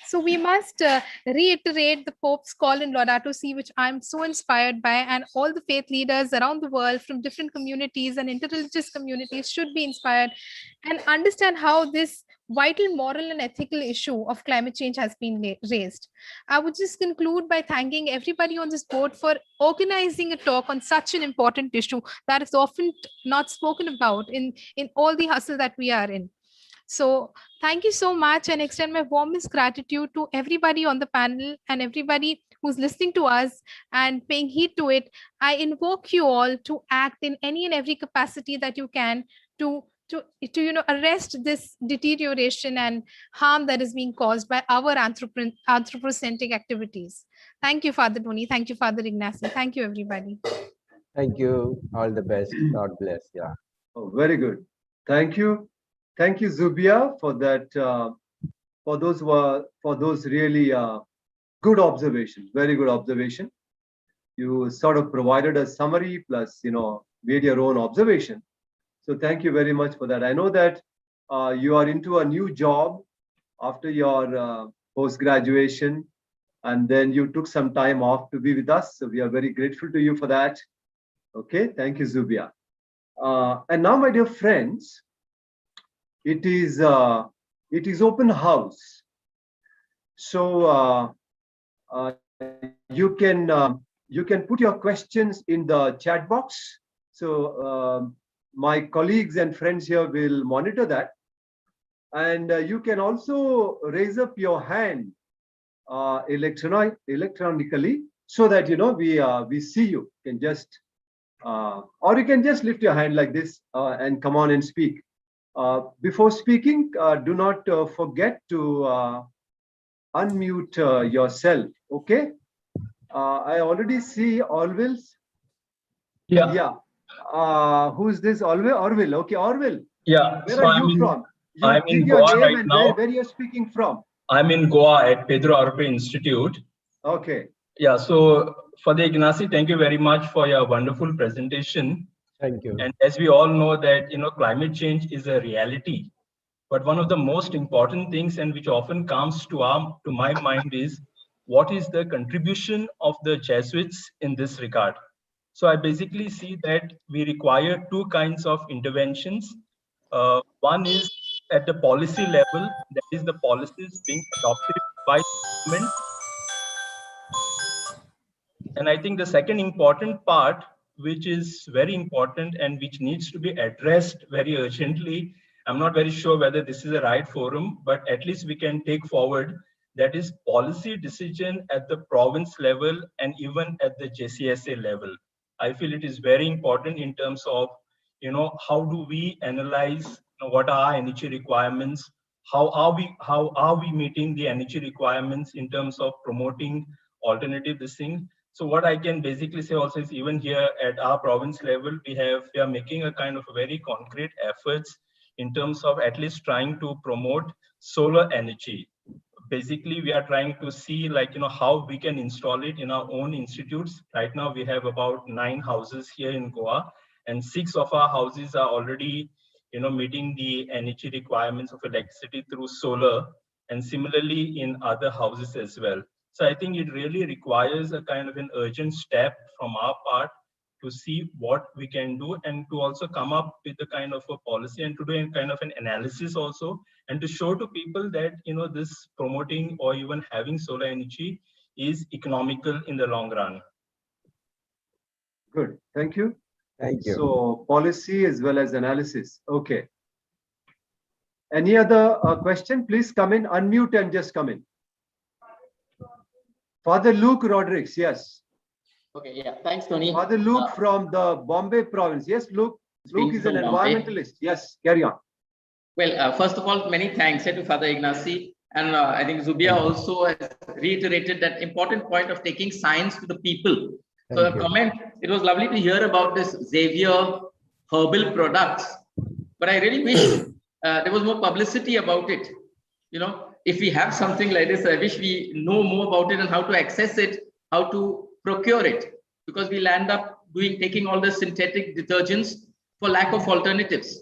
So we must reiterate the Pope's call in Laudato Si, which I'm so inspired by, and all the faith leaders around the world from different communities and interreligious communities should be inspired and understand how this vital moral and ethical issue of climate change has been raised. I would just conclude by thanking everybody on this board for organizing a talk on such an important issue that is often not spoken about in all the hustle that we are in. So thank you so much, and extend my warmest gratitude to everybody on the panel and everybody who's listening to us and paying heed to it. I invoke you all to act in any and every capacity that you can to to arrest this deterioration and harm that is being caused by our anthropocentric activities. Thank you, Father Tony. Thank you, Father Ignacy. Thank you, everybody. Thank you. All the best. God bless. Yeah. Oh, very good. Thank you. Thank you, Zubia, for that. For those really good observations. Very good observation. You sort of provided a summary plus made your own observation. So thank you very much for that. I know that you are into a new job after your post graduation, and then you took some time off to be with us. So we are very grateful to you for that. Okay, thank you, Zubia. And now, my dear friends, it is open house. So you can put your questions in the chat box. So my colleagues and friends here will monitor that, and you can also raise up your hand electronically, so that we see you. You can just or you can just lift your hand like this and come on and speak. Before speaking, do not forget to unmute yourself. Okay. I already see Orville's. Yeah, Yeah. Who's this? Orville. Okay, Orville. yeah. Where So are you from? You I'm give in your Goa name right and now. where you're speaking from. I'm in Goa at Pedro Arpe Institute. Okay. Yeah. So Father Ignacy, thank you very much for your wonderful presentation. Thank you. And as we all know that climate change is a reality. But one of the most important things, and which often comes to my mind, is what is the contribution of the Jesuits in this regard. So I basically see that we require two kinds of interventions. One is at the policy level, that is the policies being adopted by the government. And I think the second important part, which is very important and which needs to be addressed very urgently, I'm not very sure whether this is the right forum, but at least we can take forward, that is policy decision at the province level and even at the JCSA level. I feel it is very important in terms of, how do we analyze what are our energy requirements, how are we meeting the energy requirements in terms of promoting alternative this thing. So what I can basically say also is even here at our province level, we are making a kind of very concrete efforts in terms of at least trying to promote solar energy. Basically, we are trying to see how we can install it in our own institutes. Right now, we have about 9 houses here in Goa, and 6 of our houses are already meeting the energy requirements of electricity through solar, and similarly in other houses as well. So I think it really requires a kind of an urgent step from our part to see what we can do and to also come up with a kind of a policy and to do a kind of an analysis also, and to show to people that this promoting or even having solar energy is economical in the long run. Good. Thank you. Thank you. So policy as well as analysis. Okay. Any other question? Please come in, unmute and just come in. Father Luke Rodriguez, yes. Okay, yeah, thanks, Tony. Father Luke from the Bombay province. Yes, Luke. Luke is an environmentalist. Yes, carry on. Well, first of all, many thanks to Father Ignacy. And I think Zubia also has reiterated that important point of taking science to the people. So a comment, it was lovely to hear about this Xavier herbal products, but I really wish there was more publicity about it. If we have something like this, I wish we know more about it and how to access it, how to procure it, because we'll end up taking all the synthetic detergents for lack of alternatives.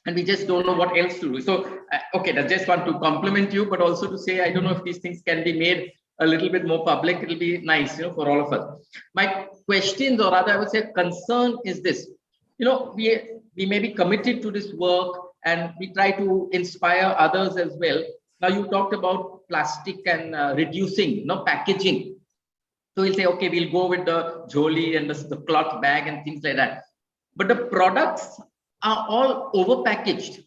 And we just don't know what else to do. So, okay, I just want to compliment you, but also to say, I don't know if these things can be made a little bit more public. It'll be nice, for all of us. My questions, or rather I would say concern, is this. We may be committed to this work and we try to inspire others as well. Now you talked about plastic and reducing, packaging. So we'll say, okay, we'll go with the joli and the cloth bag and things like that. But the products are all over-packaged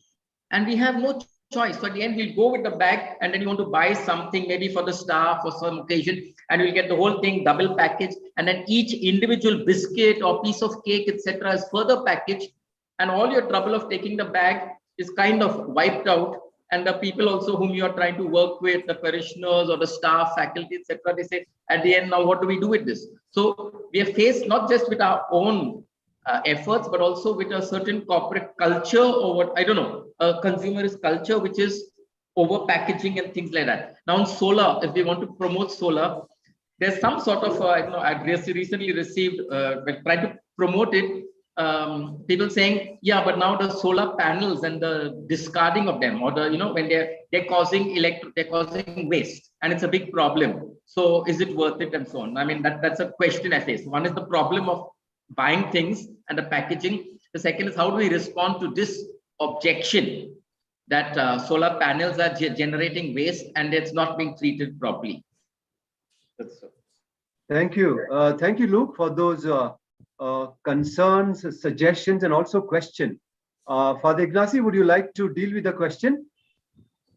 and we have no choice. So at the end, we'll go with the bag and then you want to buy something maybe for the staff or some occasion, and we'll get the whole thing double packaged, and then each individual biscuit or piece of cake, etc., is further packaged, and all your trouble of taking the bag is kind of wiped out. And the people also whom you are trying to work with, the parishioners or the staff, faculty, etc., they say at the end, now what do we do with this? So we are faced not just with our own efforts, but also with a certain corporate culture, or what, I don't know, a consumerist culture, which is over packaging and things like that. Now in solar, if we want to promote solar, there's some sort of, I recently received, trying to promote it, people saying, yeah, but now the solar panels and the discarding of them, or the, when they're causing they're causing waste, and it's a big problem. So is it worth it, and so on? I mean, that's a question I face. One is the problem of buying things and the packaging. The second is, how do we respond to this objection that solar panels are generating waste and it's not being treated properly? That's so. Thank you. Thank you, Luke, for those concerns, suggestions, and also question. Father Ignacy, would you like to deal with the question?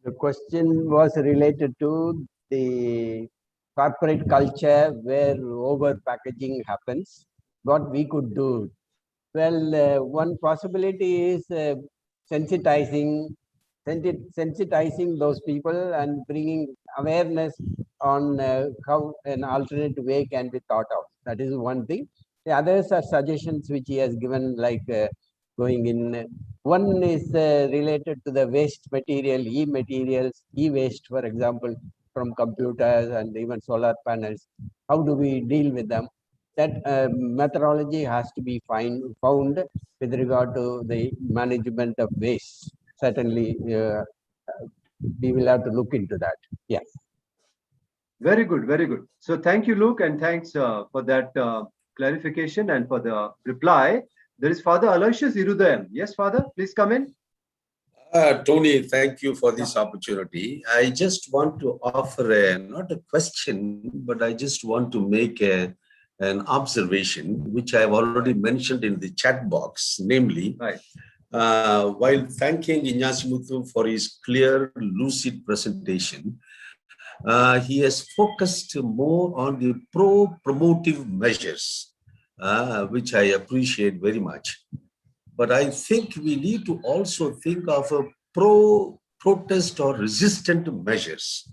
The question was related to the corporate culture where over packaging happens, what we could do. Well, one possibility is sensitizing, sensitizing those people and bringing awareness on how an alternate way can be thought of. That is one thing. The others are suggestions which he has given, like going in. One is related to the waste material, e-materials, e-waste, for example, from computers and even solar panels. How do we deal with them? That methodology has to be found with regard to the management of waste. Certainly, we will have to look into that. Yes. Very good, very good. So thank you, Luke, and thanks for that clarification and for the reply. There is Father Aloysius Irudayam. Yes, Father, please come in. Tony, thank you for this opportunity. I just want to offer not a question, but I just want to make an observation, which I have already mentioned in the chat box, namely, Right. While thanking Ignazio for his clear, lucid presentation, he has focused more on the pro-promotive measures, which I appreciate very much. But I think we need to also think of a pro-protest or resistant measures.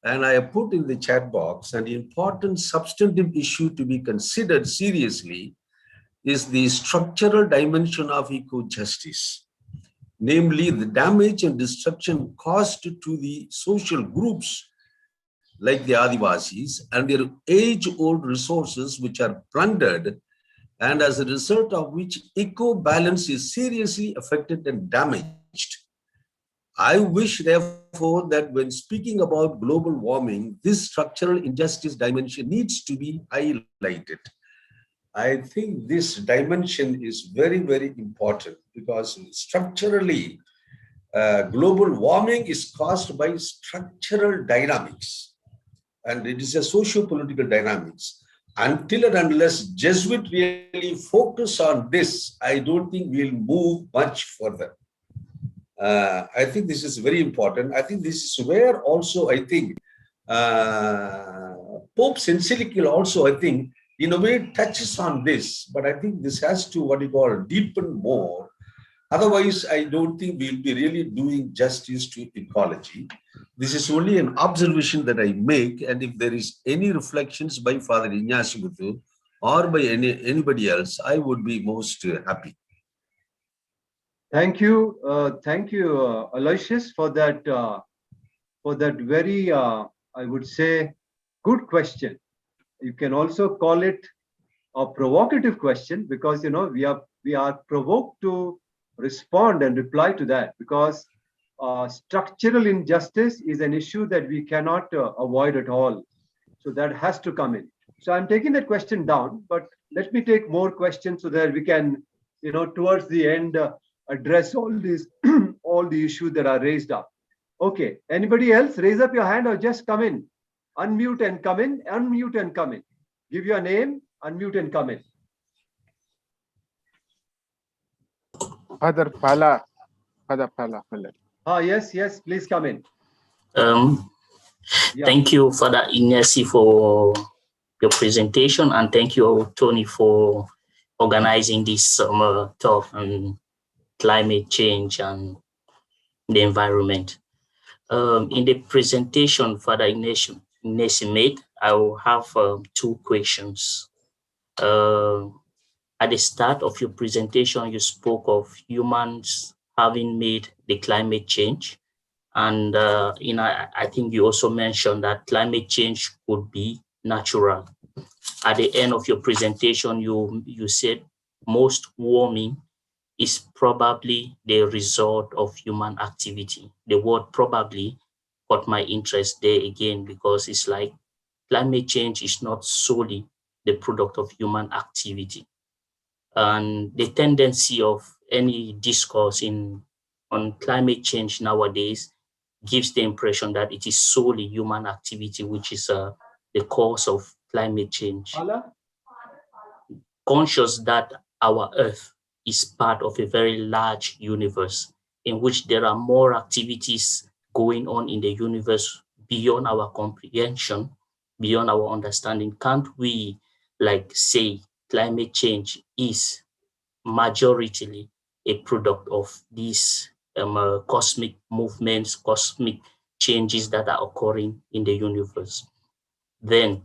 And I have put in the chat box an important substantive issue to be considered seriously is the structural dimension of eco-justice, namely the damage and destruction caused to the social groups like the Adivasis and their age-old resources which are plundered, and as a result of which eco-balance is seriously affected and damaged. I wish, therefore, that when speaking about global warming, this structural injustice dimension needs to be highlighted. I think this dimension is very, very important because structurally, global warming is caused by structural dynamics, and it is a socio-political dynamics. Until and unless Jesuit really focus on this, I don't think we'll move much further. I think this is very important. I think this is where also I think Pope's encyclical also, I think, in a way touches on this, but I think this has to, what you call, deepen more. Otherwise, I don't think we'll be really doing justice to ecology. This is only an observation that I make, and if there is any reflections by Father Ignacio or by anybody else, I would be most happy. Thank you, Aloysius, for that very, I would say, good question. You can also call it a provocative question because we are provoked to respond and reply to that because structural injustice is an issue that we cannot avoid at all. So that has to come in. So I'm taking that question down, but let me take more questions so that we can, towards the end, address all these, all the issues that are raised up. Okay, anybody else? Raise up your hand or just come in. Unmute and come in, unmute and come in. Give your name, unmute and come in. Father Pala. Yes, please come in. Yeah. Thank you, Father Ignacy, for your presentation, and thank you, Tony, for organizing this talk on climate change and the environment. In the presentation Father Ignacy made, I will have two questions. At the start of your presentation, you spoke of humans having made the climate change. And I think you also mentioned that climate change could be natural. At the end of your presentation, you said most warming is probably the result of human activity. The word probably caught my interest there again, because it's like climate change is not solely the product of human activity. And the tendency of any discourse on climate change nowadays gives the impression that it is solely human activity which is the cause of climate change. Conscious that our Earth is part of a very large universe in which there are more activities going on in the universe beyond our comprehension, beyond our understanding, can't we say climate change is majoritarily a product of these cosmic movements, cosmic changes that are occurring in the universe. Then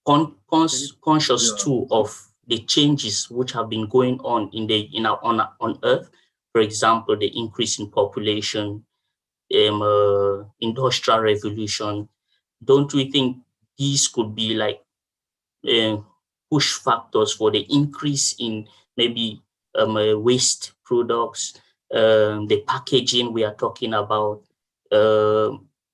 conscious too of the changes which have been going on on Earth. For example, the increase in population, industrial revolution. Don't we think these could be like push factors for the increase in maybe waste products, the packaging we are talking about?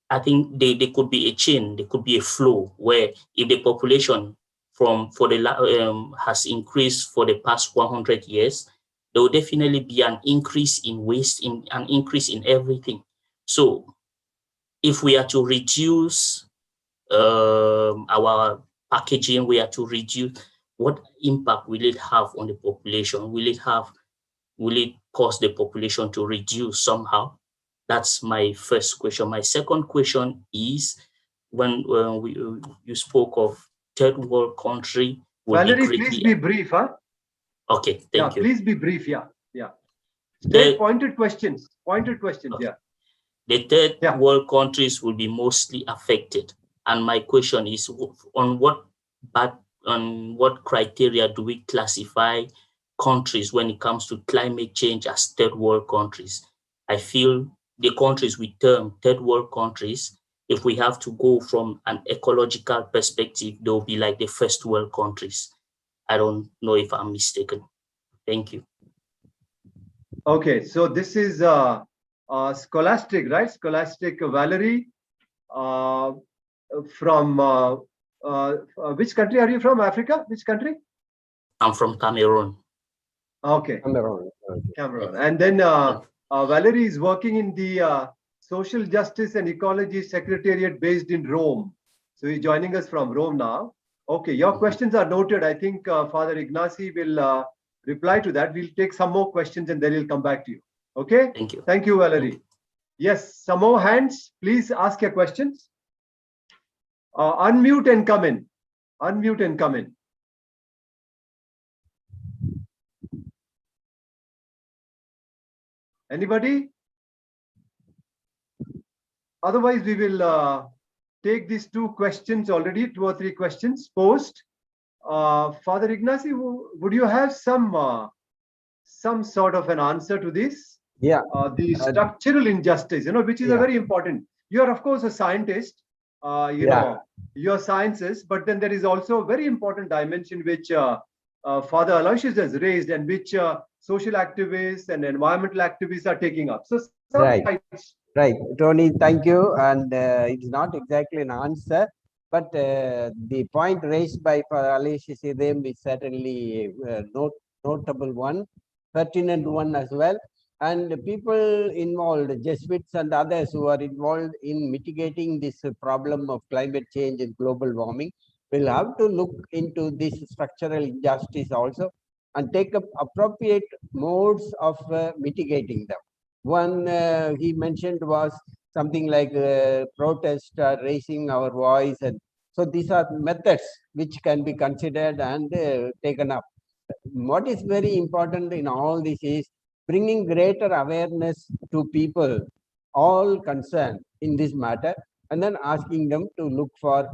I think they could be a chain, there could be a flow where if the population has increased for the past 100 years, there will definitely be an increase in waste, an increase in everything. So if we are to reduce our packaging, we are to reduce, what impact will it have on the population? Will it cause the population to reduce somehow? That's my first question. My second question is, when you spoke of third world country, Valerie, please be brief, huh? Okay, thank you. Please be brief, yeah. Straight pointed questions, okay. Yeah. The third world countries will be mostly affected. And my question is, on what criteria do we classify countries when it comes to climate change as third world countries? I feel the countries we term third world countries, if we have to go from an ecological perspective, they'll be like the first world countries. I don't know if I'm mistaken. Thank you. Okay, so this is Scholastic, right? Scholastic Valerie, from which country are you from? Africa? Which country? I'm from Cameroon. Okay. Cameroon. Cameroon. And then Valerie is working in the Social Justice and Ecology Secretariat based in Rome. So he's joining us from Rome now. Okay, your questions are noted. I think Father Ignacy will reply to that. We'll take some more questions and then he'll come back to you. Okay? Thank you. Thank you, Valerie. Yes, some more hands. Please ask your questions. Unmute and come in. Unmute and come in. Anybody? Otherwise, we will take these two questions already, 2 or 3 questions posed. Father Ignacy, would you have some sort of an answer to this? Yeah. The structural injustice, which is a very important. You are, of course, a scientist. You know your sciences, but then there is also a very important dimension which Father Aloysius has raised and which social activists and environmental activists are taking up. So, right, Tony, thank you. And it's not exactly an answer, but the point raised by Father Aloysius is certainly a notable one, pertinent one as well. And people involved, Jesuits and others who are involved in mitigating this problem of climate change and global warming will have to look into this structural injustice also and take up appropriate modes of mitigating them. One he mentioned was something like protest, raising our voice. And so these are methods which can be considered and taken up. What is very important in all this is bringing greater awareness to people, all concerned in this matter, and then asking them to look for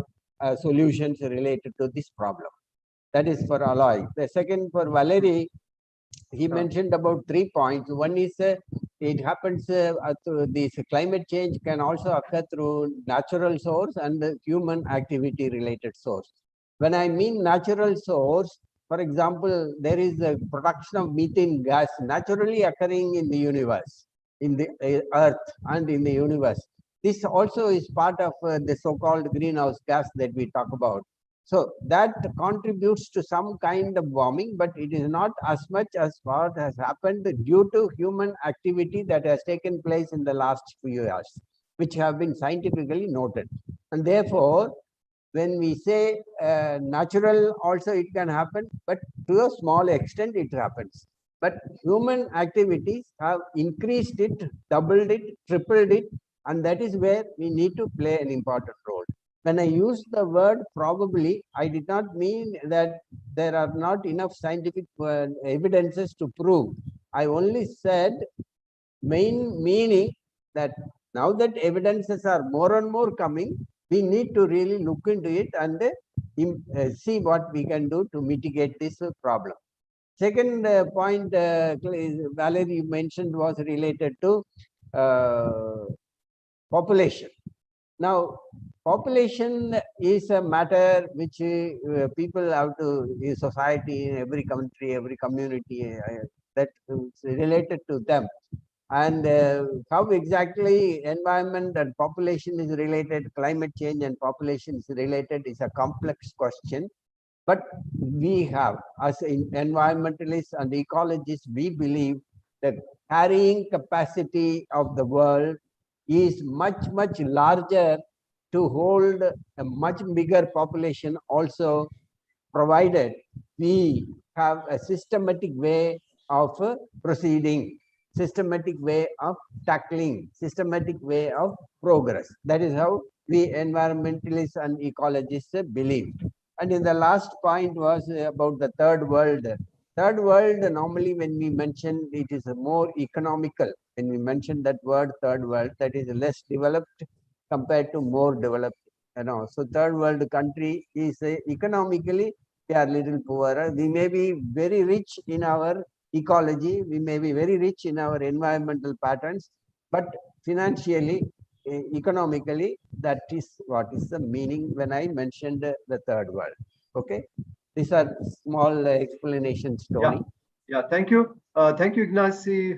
solutions related to this problem. That is for Aloy. The second for Valerie, he mentioned about 3 points. One is it happens, this climate change can also occur through natural source and human activity related source. When I mean natural source, for example, there is a production of methane gas naturally occurring in the universe, in the earth and in the universe. This also is part of the so-called greenhouse gas that we talk about. So that contributes to some kind of warming, but it is not as much as what has happened due to human activity that has taken place in the last few years, which have been scientifically noted. And therefore, when we say natural, also it can happen, but to a small extent it happens. But human activities have increased it, doubled it, tripled it, and that is where we need to play an important role. When I use the word probably, I did not mean that there are not enough scientific evidences to prove. I only said main meaning that now that evidences are more and more coming, we need to really look into it and see what we can do to mitigate this problem. Second point, Valerie, you mentioned was related to population. Now, population is a matter which people have to, in society, in every country, every community, that is related to them. And how exactly environment and population is related, climate change and population is related is a complex question. But we have, as environmentalists and ecologists, we believe that carrying capacity of the world is much, much larger to hold a much bigger population also, provided we have a systematic way of proceeding, systematic way of tackling, systematic way of progress. That is how we environmentalists and ecologists believe. And in the last point was about the third world. Third world, normally when we mention it is more economical. When we mention that word third world, that is less developed compared to more developed. So third world country is economically they are little poorer. We may be very rich in our ecology, we may be very rich in our environmental patterns, but financially, economically, that is what is the meaning when I mentioned the third world. Okay, these are small explanations, Tony. Yeah, thank you. Thank you,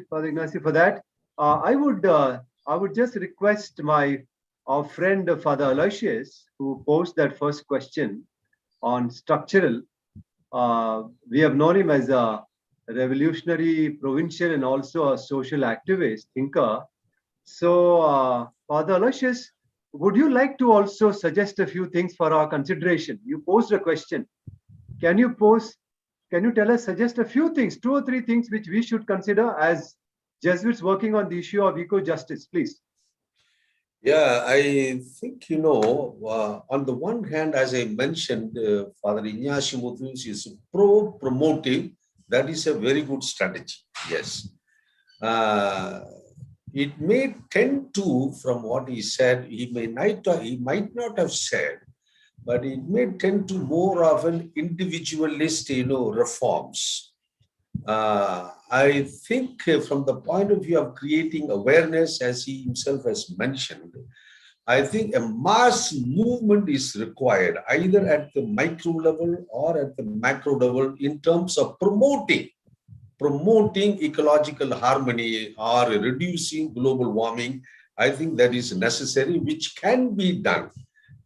Father Ignacy, for that. I would just request our friend Father Aloysius, who posed that first question on structural. We have known him as a revolutionary provincial and also a social activist, thinker. So, Father Aloysius, would you like to also suggest a few things for our consideration? You posed a question. Can you tell us, suggest a few things, 2 or 3 things which we should consider as Jesuits working on the issue of eco-justice, please? Yeah, I think, on the one hand, as I mentioned, Father Ignacio Muthus is pro-promotive. That is a very good strategy. Yes. It may tend to, from what he said, he might not have said, but it may tend to more of an individualist, reforms. I think from the point of view of creating awareness, as he himself has mentioned, I think a mass movement is required either at the micro level or at the macro level in terms of promoting ecological harmony or reducing global warming. I think that is necessary, which can be done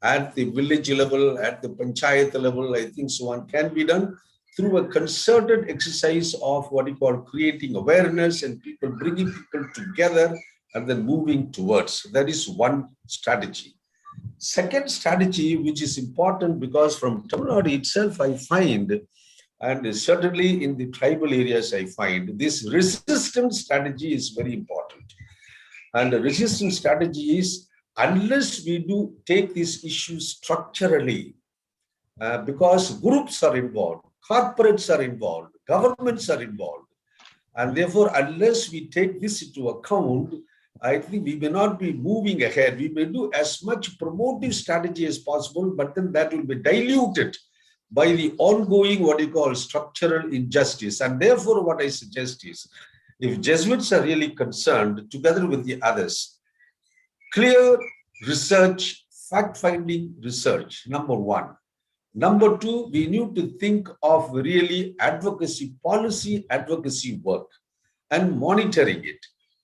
at the village level, at the panchayat level. I think so on can be done through a concerted exercise of what you call creating awareness and bringing people together and then moving towards. That is one strategy. Second strategy, which is important because from Tamil Nadu itself, I find, and certainly in the tribal areas, I find this resistance strategy is very important. And the resistance strategy is, unless we do take this issue structurally, because groups are involved, corporates are involved, governments are involved. And therefore, unless we take this into account, I think we may not be moving ahead. We may do as much promotive strategy as possible, but then that will be diluted by the ongoing, what you call structural injustice. And therefore, what I suggest is, if Jesuits are really concerned, together with the others, clear research, fact-finding research, number one. Number two, we need to think of really policy advocacy work and monitoring it.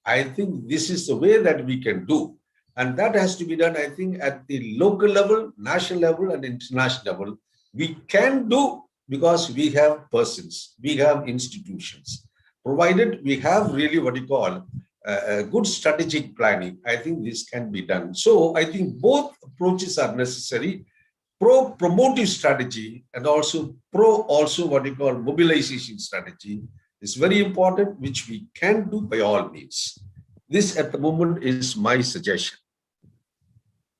I think this is the way that we can do. And that has to be done, I think, at the local level, national level, and international level. We can do because we have persons, we have institutions. Provided we have really what you call good strategic planning, I think this can be done. So I think both approaches are necessary. Pro-promotive strategy and also what you call mobilization strategy is very important, which we can do by all means. This at the moment is my suggestion.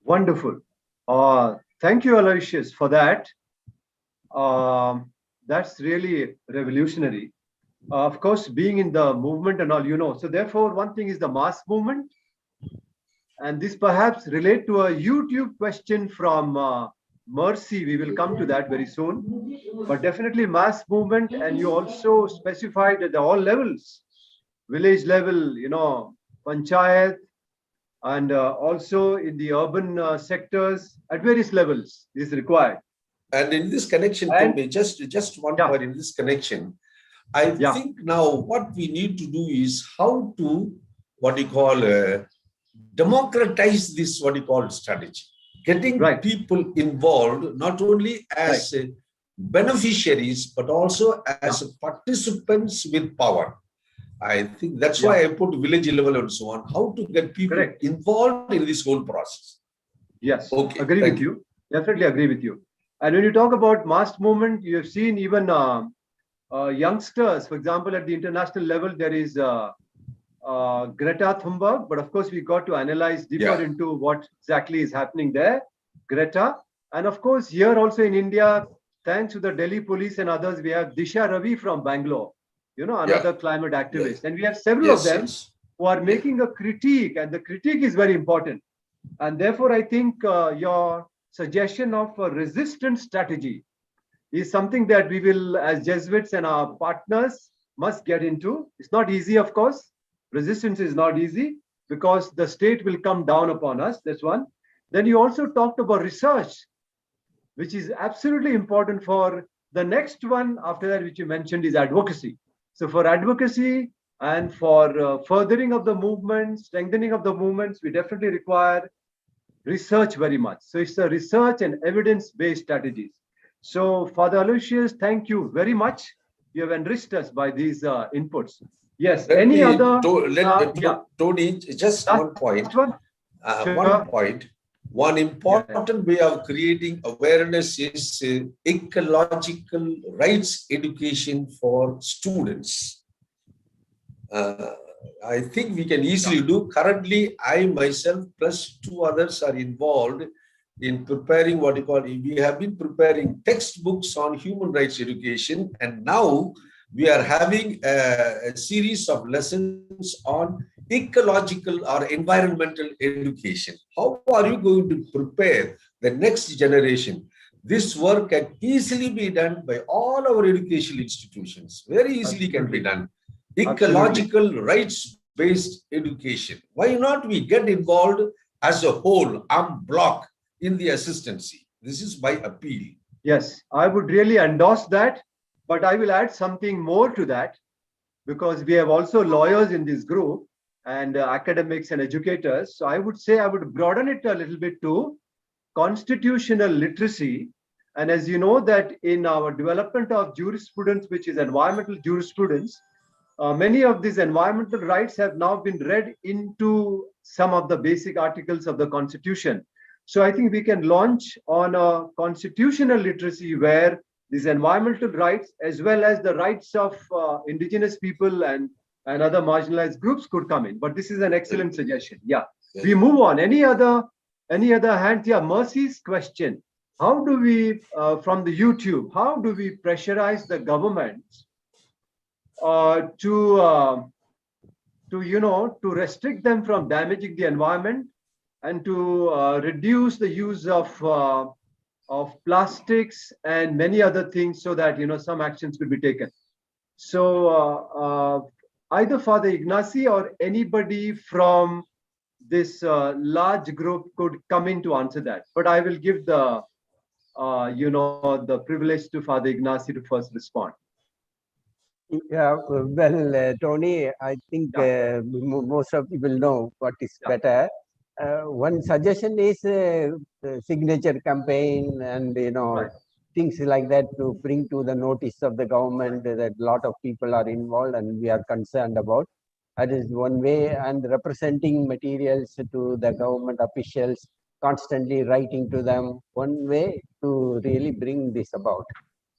Wonderful. Thank you, Aloysius, for that. That's really revolutionary. Of course, being in the movement and all, So therefore, one thing is the mass movement. And this perhaps relate to a YouTube question from Mercy. We will come to that very soon. But definitely mass movement, and you also specified at all levels, village level, panchayat, and also in the urban sectors at various levels is required. And in this connection, And, Tony, just one point in this connection, I think now what we need to do is how to, democratize this, strategy. Getting people involved, not only as beneficiaries, but also as participants with power. I think that's why I put village level and so on, how to get people involved in this whole process. Yes, agree with you. Definitely agree with you. And when you talk about mass movement, you have seen even youngsters, for example, at the international level, there is Greta Thunberg, but of course, we got to analyze deeper into what exactly is happening there. Greta. And of course, here also in India, thanks to the Delhi police and others, we have Disha Ravi from Bangalore, another climate activist. And we have several of them who are making a critique, and the critique is very important. And therefore, I think your suggestion of a resistance strategy is something that we will, as Jesuits and our partners, must get into. It's not easy, of course. Resistance is not easy because the state will come down upon us. That's one. Then you also talked about research, which is absolutely important for the next one after that, which you mentioned is advocacy. So for advocacy and for furthering of the movement, strengthening of the movements, we definitely require research very much. So it's a research and evidence-based strategies. So Father Aloysius, thank you very much. You have enriched us by these inputs. Yes, Tony, just one point. One point. One important way of creating awareness is ecological rights education for students. I think we can easily do. Currently, I myself plus 2 others are involved in preparing we have been preparing textbooks on human rights education, and now we are having a series of lessons on ecological or environmental education. How are you going to prepare the next generation? This work can easily be done by all our educational institutions. Very easily can be done. Ecological rights-based education. Why not we get involved as a whole, en bloc, in the assistancy? This is my appeal. Yes, I would really endorse that, but I will add something more to that, because we have also lawyers in this group and academics and educators. So I would say I would broaden it a little bit to constitutional literacy. And as you know that in our development of jurisprudence, which is environmental jurisprudence, many of these environmental rights have now been read into some of the basic articles of the Constitution. So I think we can launch on a constitutional literacy where these environmental rights, as well as the rights of indigenous people and other marginalized groups could come in. But this is an excellent suggestion. We move on. Any other hands? Mercy's question. How do we, from the YouTube, how do we pressurize the government to restrict them from damaging the environment and to reduce the use of plastics and many other things, so that some actions could be taken? So either Father Ignacy or anybody from this large group could come in to answer that. But I will give the the privilege to Father Ignacy to first respond. Yeah, well, Tony, I think most of people know what is better. One suggestion is signature campaign and things like that to bring to the notice of the government that a lot of people are involved and we are concerned about. That is one way, and representing materials to the government officials, constantly writing to them, one way to really bring this about.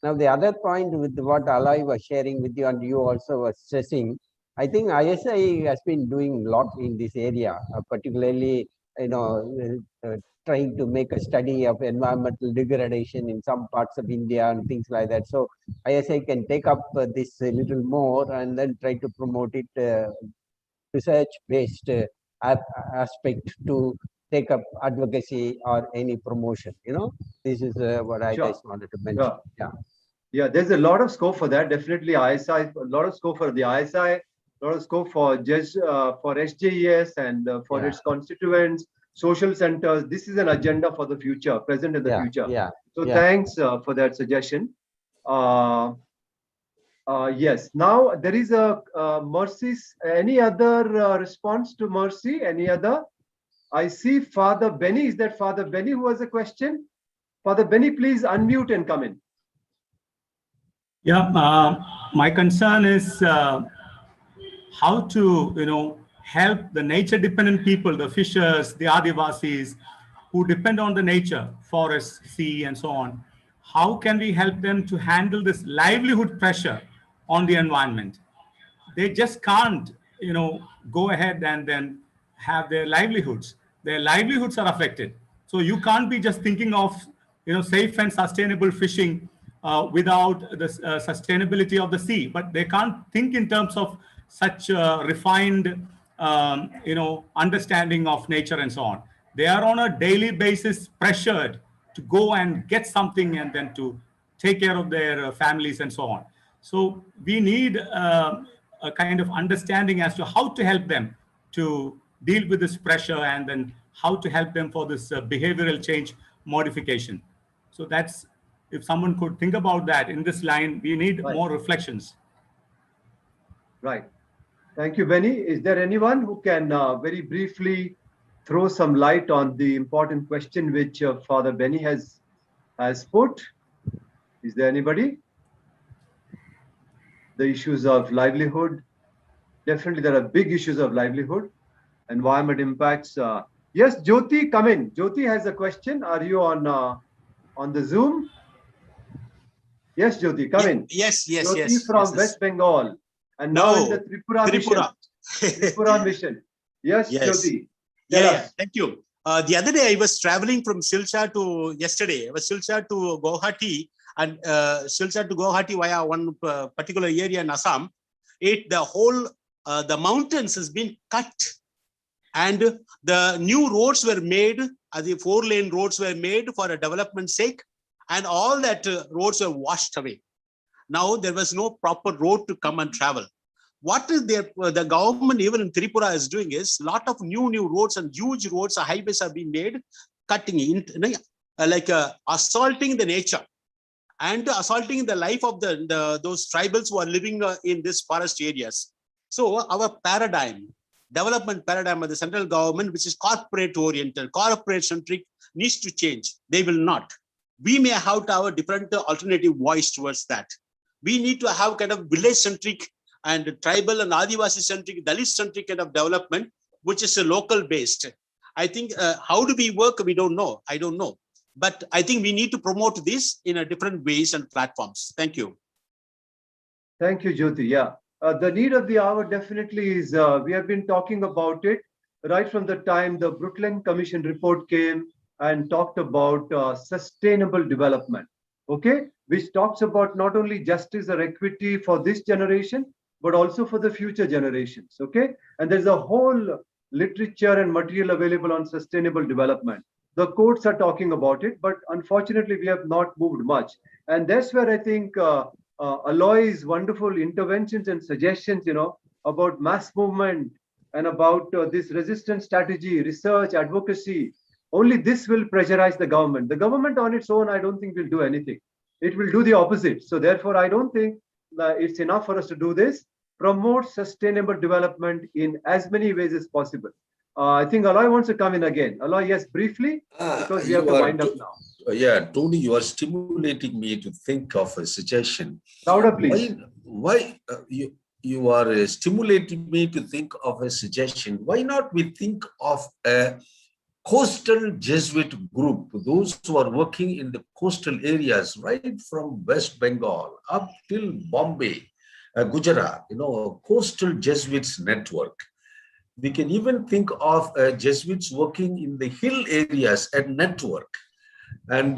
Now, the other point with what Alai was sharing with you and you also was stressing, I think ISI has been doing a lot in this area, particularly trying to make a study of environmental degradation in some parts of India and things like that. So ISI can take up this a little more and then try to promote it research-based aspect to take up advocacy or any promotion. This is what I Sure. just wanted to mention. Yeah. Yeah, there's a lot of scope for that. Definitely ISI, a lot of scope for the ISI, a lot of scope for SJES and for its constituents, social centers. This is an agenda for the future, present and the future. So thanks for that suggestion. Yes, now there is a Mercy's. Any other response to Mercy? Any other? I see Father Benny. Is that Father Benny who has a question? Father Benny, please unmute and come in. Yeah, my concern is how to, help the nature-dependent people, the fishers, the Adivasis, who depend on the nature, forest, sea, and so on. How can we help them to handle this livelihood pressure on the environment? They just can't, go ahead and then have their livelihoods. Their livelihoods are affected. So you can't be just thinking of, safe and sustainable fishing without the sustainability of the sea. But they can't think in terms of such refined, understanding of nature and so on. They are on a daily basis pressured to go and get something and then to take care of their families and so on. So we need a kind of understanding as to how to help them to deal with this pressure and then how to help them for this behavioral change modification. So that's, if someone could think about that in this line, we need more reflections. Right. Thank you, Benny. Is there anyone who can very briefly throw some light on the important question which Father Benny has put? Is there anybody? The issues of livelihood. Definitely, there are big issues of livelihood, environment impacts. Yes, Jyoti, come in. Jyoti has a question. Are you on the Zoom? Yes, Jyoti, come in. Yes. Jyoti from West Bengal, and now in the Tripura mission. Tripura mission. Yes, Jyoti. Yeah. Thank you. The other day I was traveling from Silchar to yesterday. I was Silchar to Guwahati, and Silchar to Guwahati via one particular area in Assam. The whole the mountains has been cut, and the new roads were made. The 4-lane roads were made for a development sake, and all that roads were washed away. Now there was no proper road to come and travel. What is the government even in Tripura is doing is lot of new roads and huge roads, highways are being made, cutting in, assaulting the nature and assaulting the life of those tribals who are living in these forest areas. So our development paradigm of the central government, which is corporate oriented, corporate centric, needs to change. They will not. We may have to have a different alternative voice towards that. We need to have kind of village centric and tribal and Adivasi centric, Dalit centric kind of development, which is a local based. I think how do we work? We don't know. I don't know. But I think we need to promote this in a different ways and platforms. Thank you. Thank you, Jyoti. Yeah. The need of the hour definitely is, we have been talking about it right from the time the Brundtland Commission report came and talked about sustainable development, okay, which talks about not only justice or equity for this generation, but also for the future generations, okay? And there's a whole literature and material available on sustainable development. The courts are talking about it, but unfortunately, we have not moved much. And that's where I think Aloy's wonderful interventions and suggestions, about mass movement and about this resistance strategy, research, advocacy, only this will pressurize the government. The government on its own, I don't think will do anything. It will do the opposite. So therefore, I don't think that it's enough for us to do this. Promote sustainable development in as many ways as possible. I think Aloy wants to come in again. Aloy, yes, briefly, because we have to wind up now. Yeah, Tony, you are stimulating me to think of a suggestion. Louder, please. Why you are stimulating me to think of a suggestion? Why not we think of a coastal Jesuit group, those who are working in the coastal areas, right from West Bengal up till Bombay, Gujarat, a coastal Jesuits network. We can even think of Jesuits working in the hill areas and network, and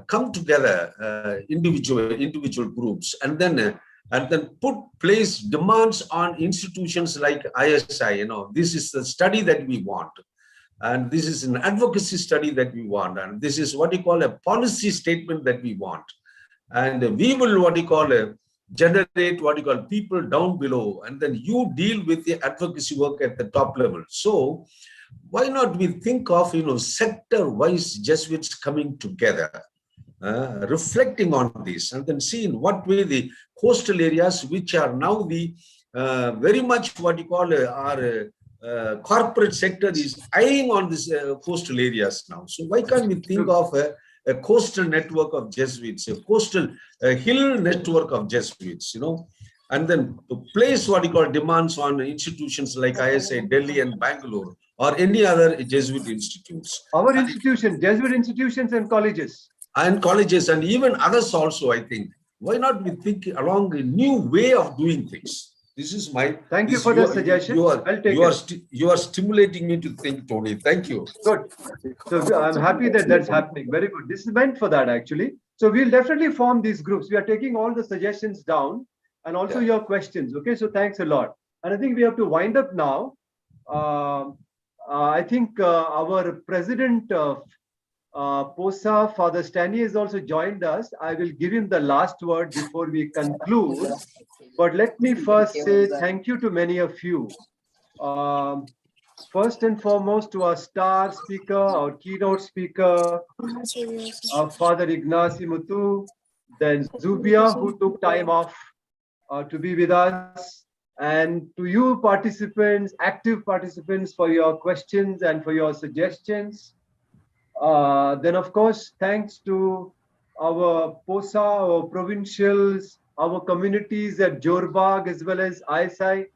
come together, individual groups, and then place demands on institutions like ISI. This is the study that we want, and this is an advocacy study that we want, and this is what you call a policy statement that we want, and we will generate what you call people down below, and then you deal with the advocacy work at the top level. So why not we think of sector-wise Jesuits coming together, reflecting on this, and then see in what way the coastal areas, which are now the very much what you call our corporate sector is eyeing on this coastal areas now. So why can't we think of a coastal network of Jesuits, a coastal hill network of Jesuits, and then place what you call demands on institutions like ISI, Delhi and Bangalore, or any other Jesuit institutes. Our institution, Jesuit institutions and colleges. And colleges and even others also, I think. Why not we think along a new way of doing things? This is my. Thank you for the suggestion. You are stimulating me to think, Tony. Thank you. Good. So I'm happy that that's happening. Very good. This is meant for that, actually. So we'll definitely form these groups. We are taking all the suggestions down and also your questions. Okay. So thanks a lot. And I think we have to wind up now. I think our president of POSA, Father Stanley, has also joined us. I will give him the last word before we conclude. But let me first say thank you to many of you. First and foremost to our star speaker, our keynote speaker, Father Ignacy Muthu, then Zubia, who took time off to be with us, and to you participants, active participants, for your questions and for your suggestions. Then, of course, thanks to our POSA, our provincials, our communities at Jorbag as well as ISI.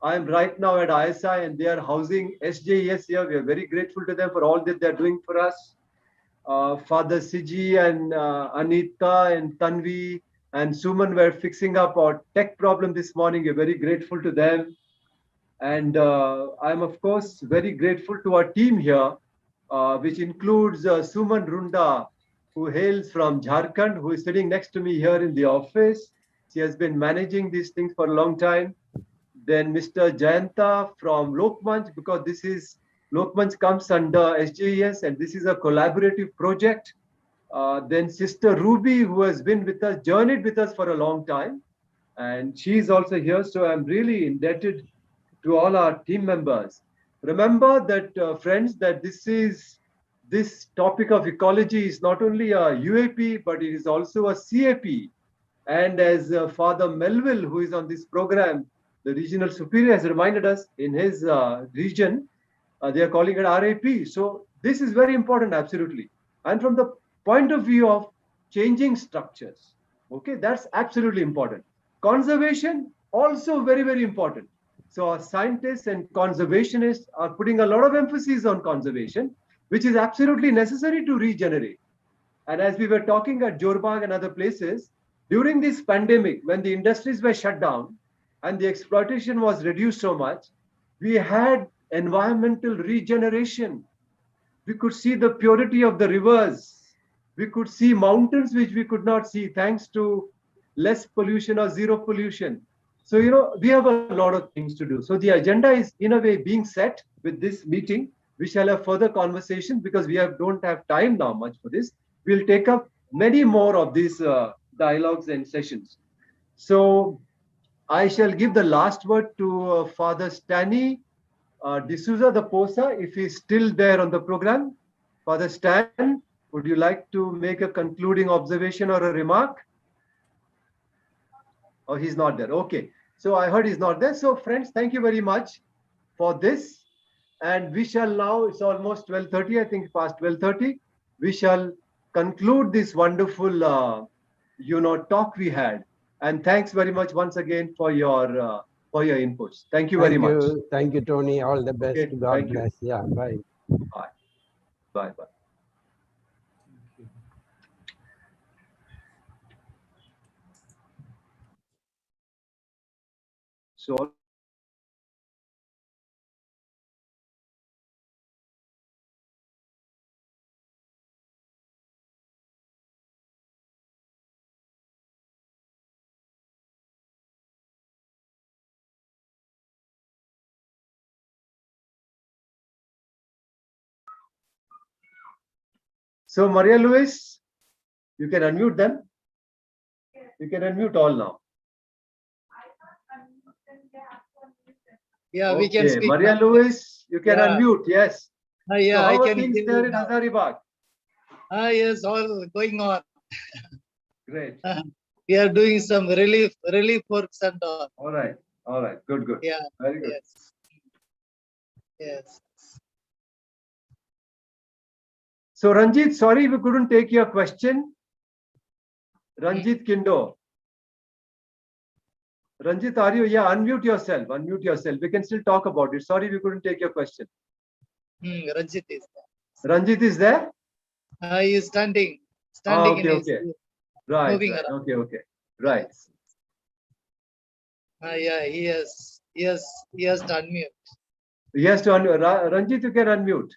I'm right now at ISI and they are housing SJES here. We are very grateful to them for all that they're doing for us. Father Siji and Anita and Tanvi and Suman were fixing up our tech problem this morning. We're very grateful to them. And I'm, of course, very grateful to our team here, which includes Suman Runda, who hails from Jharkhand, who is sitting next to me here in the office. She has been managing these things for a long time. Then Mr. Jayanta from Lokmanch, because this is, Lokmanch comes under SJES and this is a collaborative project. Then Sister Ruby, who has been with us, journeyed with us for a long time. And she's also here. So I'm really indebted to all our team members. Remember that, friends, that this topic of ecology is not only a UAP, but it is also a CAP. And as Father Melville, who is on this program, the regional superior, has reminded us, in his region, they are calling it RAP. So this is very important, absolutely. And from the point of view of changing structures, okay, that's absolutely important. Conservation, also very, very important. So our scientists and conservationists are putting a lot of emphasis on conservation, which is absolutely necessary to regenerate. And as we were talking at Jorbag and other places, during this pandemic, when the industries were shut down and the exploitation was reduced so much, we had environmental regeneration. We could see the purity of the rivers. We could see mountains which we could not see thanks to less pollution or zero pollution. So, we have a lot of things to do. So the agenda is in a way being set with this meeting. We shall have further conversations because we don't have time now much for this. We'll take up many more of these dialogues and sessions. So I shall give the last word to Father Stanley D'Souza, the POSA, if he's still there on the program. Father Stan, would you like to make a concluding observation or a remark? Oh, he's not there. Okay. So I heard he's not there. So friends, thank you very much for this. And we shall now, it's almost 12:30, I think past 12:30. We shall conclude this wonderful, talk we had. And thanks very much once again for your inputs. Thank you very much. Thank you, Tony. All the best. Okay, God bless. Yeah, bye. Bye. Bye. So So Maria Luis, you can unmute them. You can unmute all now. Yeah, we can Okay, speak. Maria now. Luis, you can Yeah. unmute. Yes. Yeah, So I how are can things hear there you in now. Hazaribagh? Yes, all going on. Great. We are doing some relief works and all. All right. All right. Good. Good. Yeah. Very good. Yes. Yes. So Ranjit, sorry we couldn't take your question. Ranjit Kindo. Ranjit, are you? Yeah, unmute yourself. Unmute yourself. We can still talk about it. Sorry we couldn't take your question. Ranjit is Ranjit is there? there. He is standing Okay, in his okay. Right, moving right. around. Okay, okay. Right. Yeah, he has to unmute. He has to unmute. Ranjit, you can unmute.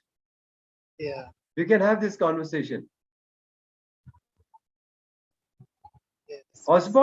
Yeah. We can have this conversation. Yes. Osborne.